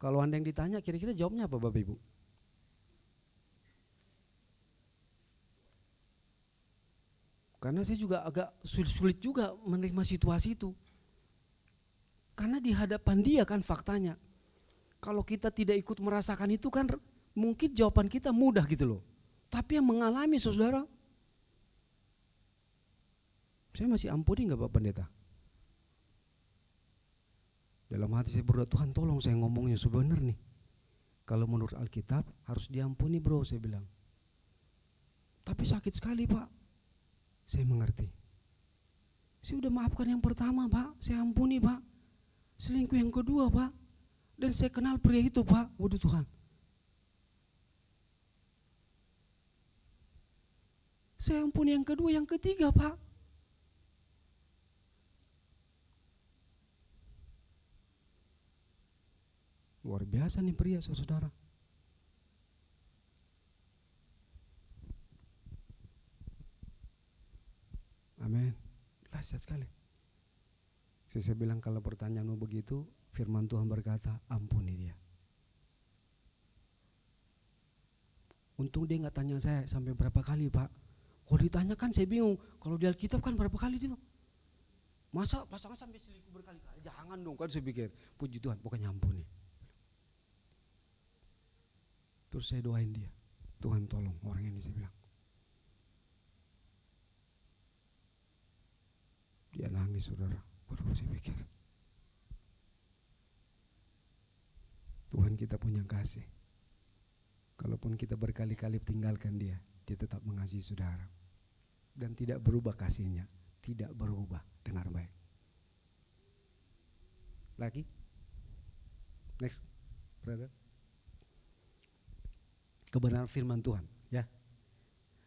Kalau Anda yang ditanya, kira-kira jawabnya apa Bapak Ibu? Karena saya juga agak sulit juga menerima situasi itu. Karena di hadapan dia kan faktanya. Kalau kita tidak ikut merasakan itu kan mungkin jawaban kita mudah gitu loh. Tapi yang mengalami saudara, saya masih ampuni gak Pak Pendeta? Dalam hati saya berdoa, Tuhan tolong saya ngomongnya sebenar nih. Kalau menurut Alkitab harus diampuni bro, saya bilang. Tapi sakit sekali Pak. Saya mengerti. Saya udah maafkan yang pertama Pak, saya ampuni Pak. Selingkuh yang kedua Pak. Dan saya kenal pria itu Pak. Waduh Tuhan. Saya ampuni yang kedua, yang ketiga Pak. Luar biasa nih pria saudara. Amin. Dahsyat sekali. Saya bilang kalau pertanyaanmu begitu, firman Tuhan berkata, ampuni dia. Untung dia nggak tanya saya sampai berapa kali Pak. Kalau ditanya kan saya bingung. Kalau di Alkitab kan berapa kali itu? Masa pasangan sampai selingkuh berkali-kali? Jangan dong kan saya pikir. Puji Tuhan, pokoknya ampuni. Terus saya doain dia. Tuhan tolong orang ini, saya bilang. Dia nangis saudara. Waduh saya pikir. Tuhan kita punya kasih. Kalaupun kita berkali-kali tinggalkan dia, dia tetap mengasihi saudara. Dan tidak berubah kasihnya. Tidak berubah. Dengar baik. Lagi. Next. Brother. Kebenaran firman Tuhan, ya.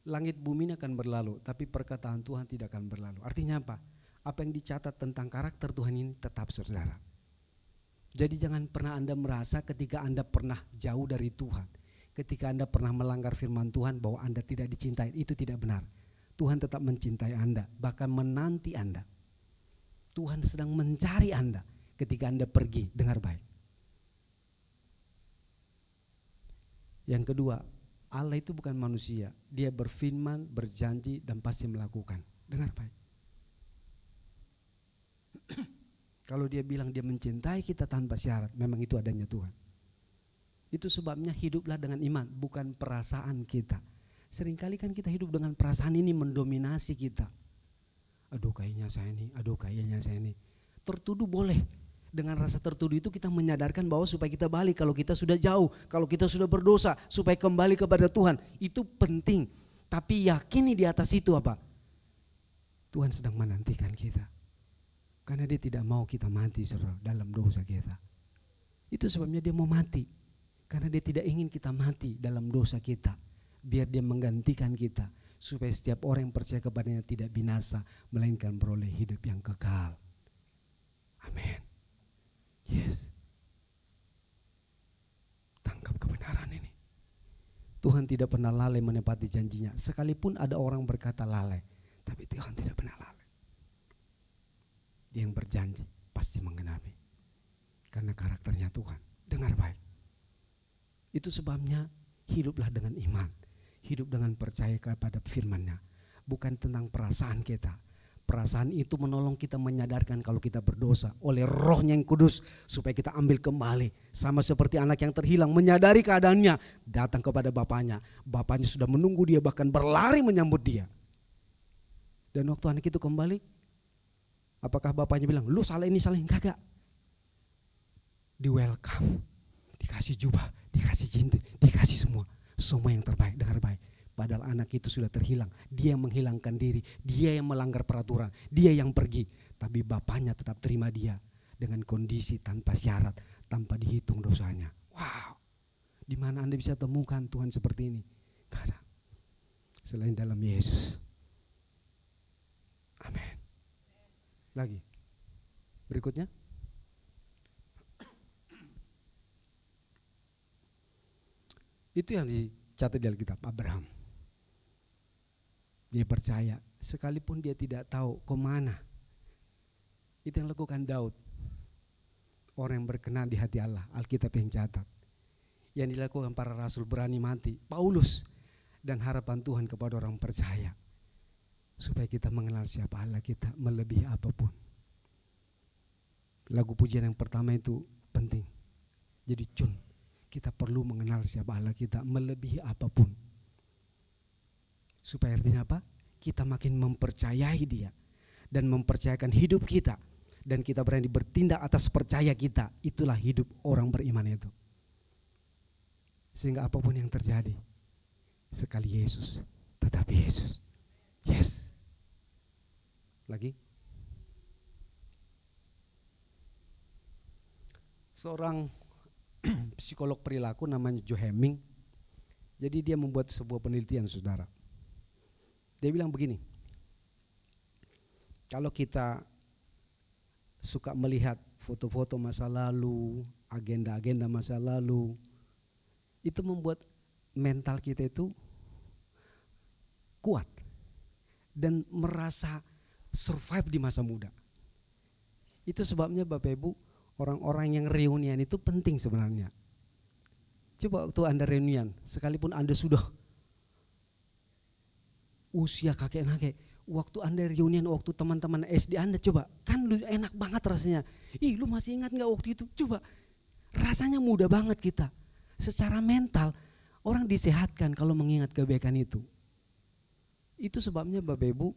Langit bumi ini akan berlalu, tapi perkataan Tuhan tidak akan berlalu. Artinya apa? Apa yang dicatat tentang karakter Tuhan ini tetap saudara. Jadi jangan pernah Anda merasa ketika Anda pernah jauh dari Tuhan, ketika Anda pernah melanggar firman Tuhan bahwa Anda tidak dicintai. Itu tidak benar. Tuhan tetap mencintai Anda, bahkan menanti Anda. Tuhan sedang mencari Anda ketika Anda pergi. Dengar baik. Yang kedua, Allah itu bukan manusia. Dia berfirman, berjanji, dan pasti melakukan. Dengar baik. Kalau dia bilang dia mencintai kita tanpa syarat, memang itu adanya Tuhan. Itu sebabnya hiduplah dengan iman, bukan perasaan kita. Seringkali kan kita hidup dengan perasaan ini mendominasi kita. Aduh kayaknya saya ini, aduh kayaknya saya ini. Tertuduh boleh. Dengan rasa tertuduh itu kita menyadarkan bahwa supaya kita balik kalau kita sudah jauh, kalau kita sudah berdosa, supaya kembali kepada Tuhan. Itu penting. Tapi yakini di atas itu apa? Tuhan sedang menantikan kita. Karena dia tidak mau kita mati saudara dalam dosa kita. Itu sebabnya dia mau mati. Karena dia tidak ingin kita mati dalam dosa kita. Biar dia menggantikan kita. Supaya setiap orang yang percaya kepadanya tidak binasa. Melainkan beroleh hidup yang kekal. Amin. Yes. Tangkap kebenaran ini. Tuhan tidak pernah lalai menepati janjinya. Sekalipun ada orang berkata lalai. Tapi Tuhan tidak pernah lalai. Dia yang berjanji pasti menggenapi. Karena karakternya Tuhan. Dengar baik. Itu sebabnya hiduplah dengan iman. Hidup dengan percaya kepada firman-Nya. Bukan tentang perasaan kita. Perasaan itu menolong kita menyadarkan kalau kita berdosa oleh Roh-Nya yang kudus supaya kita ambil kembali. Sama seperti anak yang terhilang menyadari keadaannya, datang kepada bapaknya. Bapaknya sudah menunggu dia, bahkan berlari menyambut dia. Dan waktu anak itu kembali, apakah bapaknya bilang, lu salah ini salah ini? Kagak. Di welcome, dikasih jubah, dikasih cincin, dikasih semua. Semua yang terbaik, dengar baik. Padahal anak itu sudah terhilang. Dia yang menghilangkan diri. Dia yang melanggar peraturan. Dia yang pergi. Tapi bapaknya tetap terima dia. Dengan kondisi tanpa syarat. Tanpa dihitung dosanya. Wow. Di mana Anda bisa temukan Tuhan seperti ini? Gak ada. Selain dalam Yesus. Amin. Lagi. Berikutnya. Itu yang dicatat di Alkitab. Abraham. Dia percaya sekalipun dia tidak tahu kemana. Itu yang lakukan Daud. Orang yang berkenan di hati Allah. Alkitab yang catat. Yang dilakukan para rasul berani mati. Paulus. Dan harapan Tuhan kepada orang percaya. Supaya kita mengenal siapa Allah kita melebihi apapun. Lagu pujian yang pertama itu penting. Jadi kita perlu mengenal siapa Allah kita melebihi apapun. Supaya artinya apa? Kita makin mempercayai dia. Dan mempercayakan hidup kita. Dan kita berani bertindak atas percaya kita. Itulah hidup orang beriman itu. Sehingga apapun yang terjadi. Sekali Yesus, tetap Yesus. Yes. Lagi. Seorang psikolog perilaku namanya Joe Hemming. Jadi dia membuat sebuah penelitian saudara. Dia bilang begini, kalau kita suka melihat foto-foto masa lalu, agenda-agenda masa lalu, itu membuat mental kita itu kuat dan merasa survive di masa muda. Itu sebabnya Bapak Ibu, orang-orang yang reunian itu penting sebenarnya. Coba waktu Anda reunian, sekalipun Anda sudah usia kakek-kakek, waktu Anda reunian, waktu teman-teman SD Anda, coba, kan enak banget rasanya. Ih, lu masih ingat gak waktu itu? Coba, rasanya mudah banget kita. Secara mental, orang disehatkan kalau mengingat kebaikan itu. Itu sebabnya Bapak Ibu,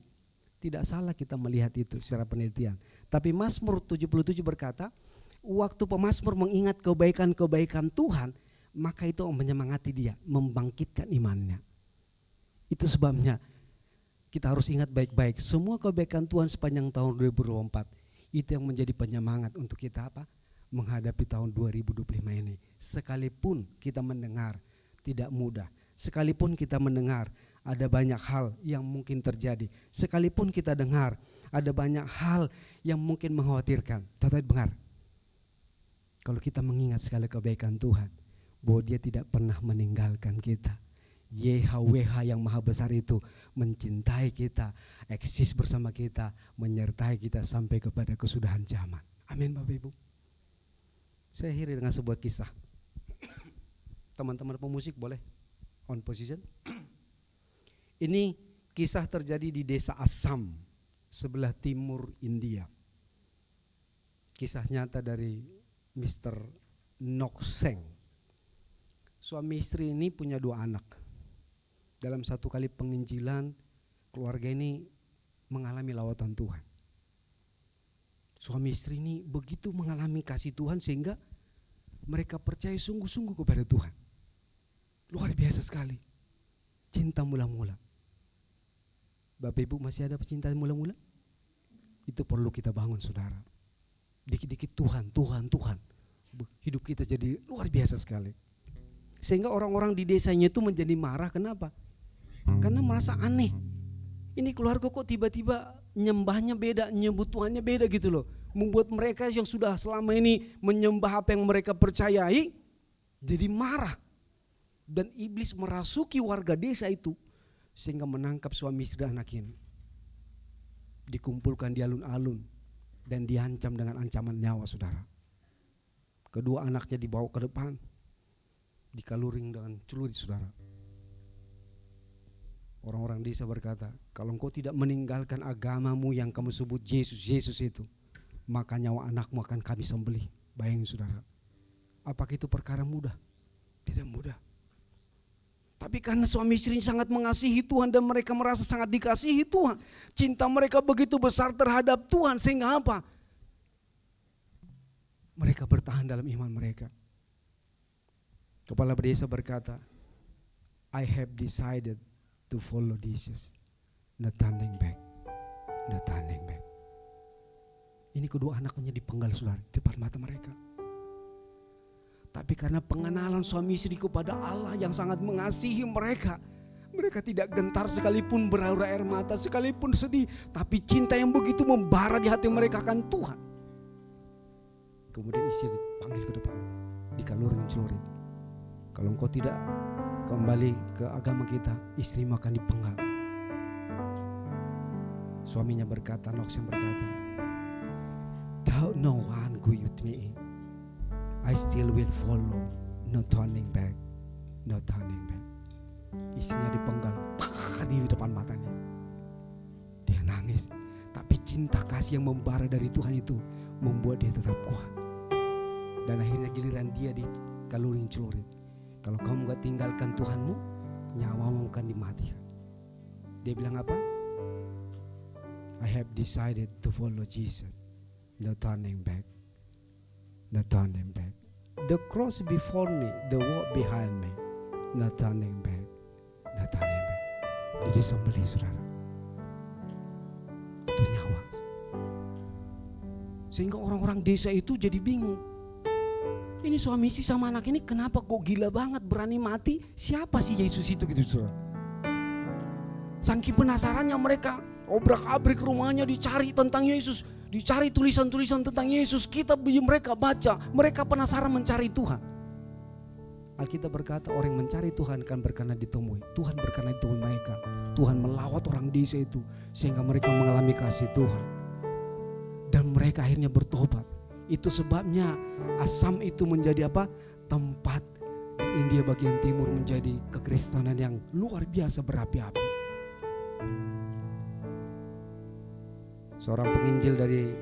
tidak salah kita melihat itu secara penelitian. Tapi Mazmur 77 berkata, waktu pemazmur mengingat kebaikan-kebaikan Tuhan, maka itu menyemangati dia, membangkitkan imannya. Itu sebabnya kita harus ingat baik-baik semua kebaikan Tuhan sepanjang tahun 2024. Itu yang menjadi penyemangat untuk kita apa? Menghadapi tahun 2025 ini. Sekalipun kita mendengar tidak mudah. Sekalipun kita mendengar ada banyak hal yang mungkin terjadi. Sekalipun kita dengar ada banyak hal yang mungkin mengkhawatirkan. Tetapi dengar. Kalau kita mengingat sekali kebaikan Tuhan, bahwa Dia tidak pernah meninggalkan kita. YHWH yang maha besar itu mencintai kita, eksis bersama kita, menyertai kita sampai kepada kesudahan zaman. Amin Bapak Ibu. Saya akhiri dengan sebuah kisah. Teman-teman pemusik boleh on position. Ini kisah terjadi di desa Assam, sebelah timur India. Kisah nyata dari Mr. Nokseng. Suami istri ini punya 2 anak. Dalam satu kali penginjilan, keluarga ini mengalami lawatan Tuhan. Suami istri ini begitu mengalami kasih Tuhan sehingga mereka percaya sungguh-sungguh kepada Tuhan. Luar biasa sekali. Cinta mula-mula. Bapak Ibu masih ada pecinta mula-mula? Itu perlu kita bangun saudara. Dikit-dikit Tuhan. Hidup kita jadi luar biasa sekali. Sehingga orang-orang di desanya itu menjadi marah. Kenapa? Karena merasa aneh. Ini keluarga kok tiba-tiba nyembahnya beda, nyebut Tuhannya beda gitu loh. Membuat mereka yang sudah selama ini menyembah apa yang mereka percayai jadi marah. Dan iblis merasuki warga desa itu sehingga menangkap suami istri dan anak ini. Dikumpulkan di alun-alun dan diancam dengan ancaman nyawa saudara. Kedua anaknya dibawa ke depan, dikaluring dengan celurit saudara. Orang-orang desa berkata, kalau engkau tidak meninggalkan agamamu yang kamu sebut Yesus itu, maka nyawa anakmu akan kami sembelih. Bayangin saudara, apakah itu perkara mudah? Tidak mudah. Tapi karena suami istri sangat mengasihi Tuhan dan mereka merasa sangat dikasihi Tuhan, cinta mereka begitu besar terhadap Tuhan sehingga apa? Mereka bertahan dalam iman mereka. Kepala desa berkata, I have decided to follow Jesus, not turning back, not turning back. Ini kedua anaknya dipenggal saudara di depan mata mereka. Tapi karena pengenalan suami istri kepada Allah yang sangat mengasihi mereka, mereka tidak gentar sekalipun beraur air mata, sekalipun sedih, tapi cinta yang begitu membara di hati mereka akan Tuhan. Kemudian istri dipanggil ke depan, dikalurin celurit. Kalau engkau tidak kembali ke agama kita, istrimu akan dipenggal. Suaminya berkata, Nokseng berkata, "Thou no one go with me. I still will follow, no turning back, no turning back." Istrinya dipenggal di depan matanya. Dia nangis, tapi cinta kasih yang membara dari Tuhan itu membuat dia tetap kuat. Dan akhirnya giliran dia dikalurin celurit. Kalau kamu gak tinggalkan Tuhanmu, nyawamu akan dimatikan. Dia bilang apa? I have decided to follow Jesus, no turning back, no turning back. The cross before me, the world behind me, no turning back, no turning back. Dia disembelih saudara. Itu nyawa. Sehingga orang-orang desa itu jadi bingung. Ini suami istri sama anak ini kenapa kok gila banget berani mati? Siapa sih Yesus itu gitu saudara? Saking penasarannya mereka obrak-abrik rumahnya dicari tentang Yesus, dicari tulisan-tulisan tentang Yesus, kitab mereka baca, mereka penasaran mencari Tuhan. Alkitab berkata orang yang mencari Tuhan akan berkenan ditemui. Tuhan berkenan ditemui mereka. Tuhan melawat orang desa itu sehingga mereka mengalami kasih Tuhan. Dan mereka akhirnya bertobat. Itu sebabnya Assam itu menjadi apa? Tempat di India bagian timur menjadi kekristenan yang luar biasa berapi-api. Seorang penginjil dari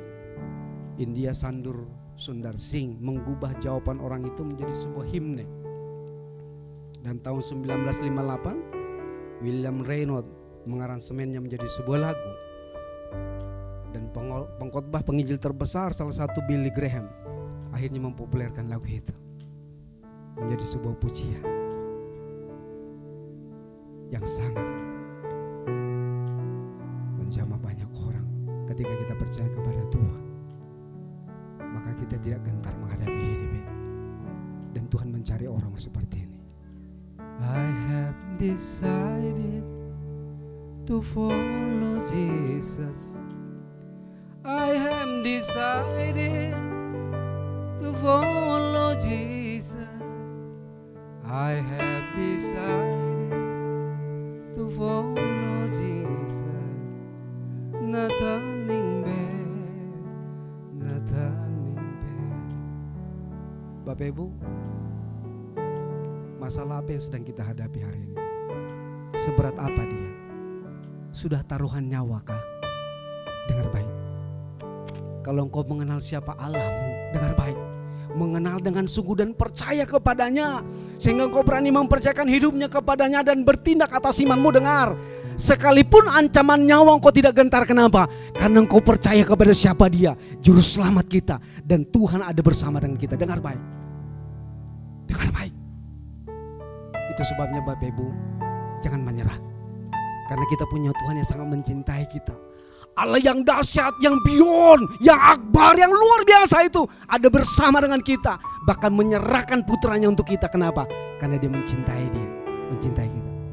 India, Sandur Sundar Singh, mengubah jawaban orang itu menjadi sebuah himne. Dan tahun 1958 William Reynolds mengaransemennya menjadi sebuah lagu. Dan pengkhotbah penginjil terbesar salah satu Billy Graham akhirnya mempopulerkan lagu itu menjadi sebuah pujian yang sangat menjamah banyak orang. Ketika kita percaya kepada Tuhan, maka kita tidak gentar menghadapi hidup ini. Dan Tuhan mencari orang seperti ini. I have decided to follow Jesus. I have decided to follow Jesus. I have decided to follow Jesus. Not turning back, not turning back. Bapak Ibu, masalah apa yang sedang kita hadapi hari ini? Seberat apa dia? Sudah taruhan nyawa kah? Dengar baik. Kalau engkau mengenal siapa Allahmu, dengar baik. Mengenal dengan sungguh dan percaya kepadanya, sehingga engkau berani mempercayakan hidupnya kepadanya dan bertindak atas imanmu. Dengar, sekalipun ancaman nyawa engkau tidak gentar. Kenapa? Karena engkau percaya kepada siapa dia, juru selamat kita, dan Tuhan ada bersama dengan kita. Dengar baik. Dengar baik. Itu sebabnya Bapak Ibu, jangan menyerah. Karena kita punya Tuhan yang sangat mencintai kita. Allah yang dahsyat, yang beyond, yang akbar, yang luar biasa itu ada bersama dengan kita. Bahkan menyerahkan putranya untuk kita. Kenapa? Karena dia mencintai kita.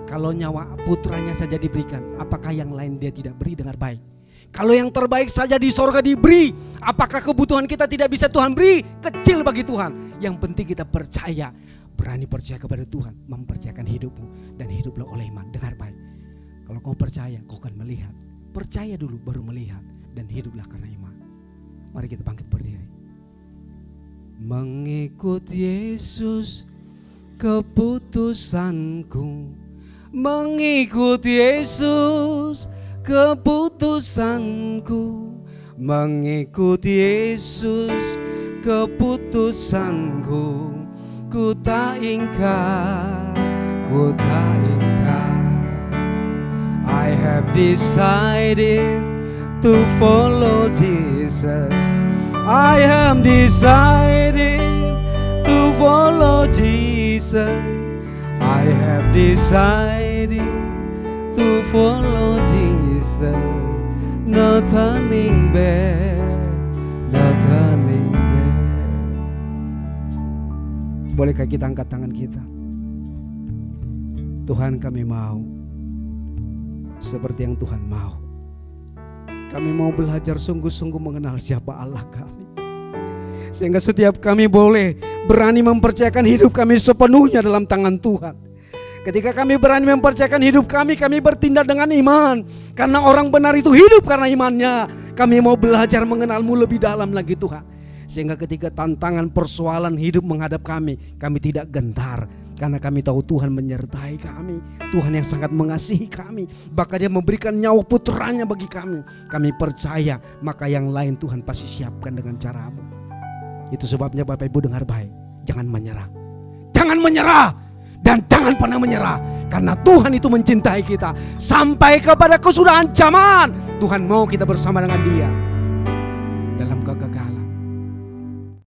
Kalau nyawa putranya saja diberikan, apakah yang lain dia tidak beri? Dengar baik. Kalau yang terbaik saja di sorga diberi, apakah kebutuhan kita tidak bisa Tuhan beri? Kecil bagi Tuhan. Yang penting kita percaya, berani percaya kepada Tuhan, mempercayakan hidupmu dan hiduplah oleh iman. Dengar baik. Kalau kau percaya, kau akan melihat. Percaya dulu baru melihat, dan hiduplah karena iman. Mari kita bangkit berdiri. Mengikut Yesus keputusanku, mengikut Yesus keputusanku, mengikut Yesus keputusanku. Ku tak ingkar, ku tak ingkar. I have decided to follow Jesus. I have decided to follow Jesus. I have decided to follow Jesus. No turning back, no turning back. Bolehkah kita angkat tangan kita? Tuhan, kami mau seperti yang Tuhan mau. Kami mau belajar sungguh-sungguh mengenal siapa Allah kami, sehingga setiap kami boleh berani mempercayakan hidup kami sepenuhnya dalam tangan Tuhan. Ketika kami berani mempercayakan hidup kami bertindak dengan iman. Karena orang benar itu hidup karena imannya. Kami mau belajar mengenal-Mu lebih dalam lagi Tuhan, sehingga ketika tantangan persoalan hidup menghadap kami tidak gentar. Karena kami tahu Tuhan menyertai kami. Tuhan yang sangat mengasihi kami. Bahkan Dia memberikan nyawa putranya bagi kami. Kami percaya, maka yang lain Tuhan pasti siapkan dengan cara-Mu. Itu sebabnya Bapak Ibu dengar baik. Jangan menyerah. Jangan menyerah. Dan jangan pernah menyerah. Karena Tuhan itu mencintai kita. Sampai kepada kesudahan zaman, Tuhan mau kita bersama dengan Dia.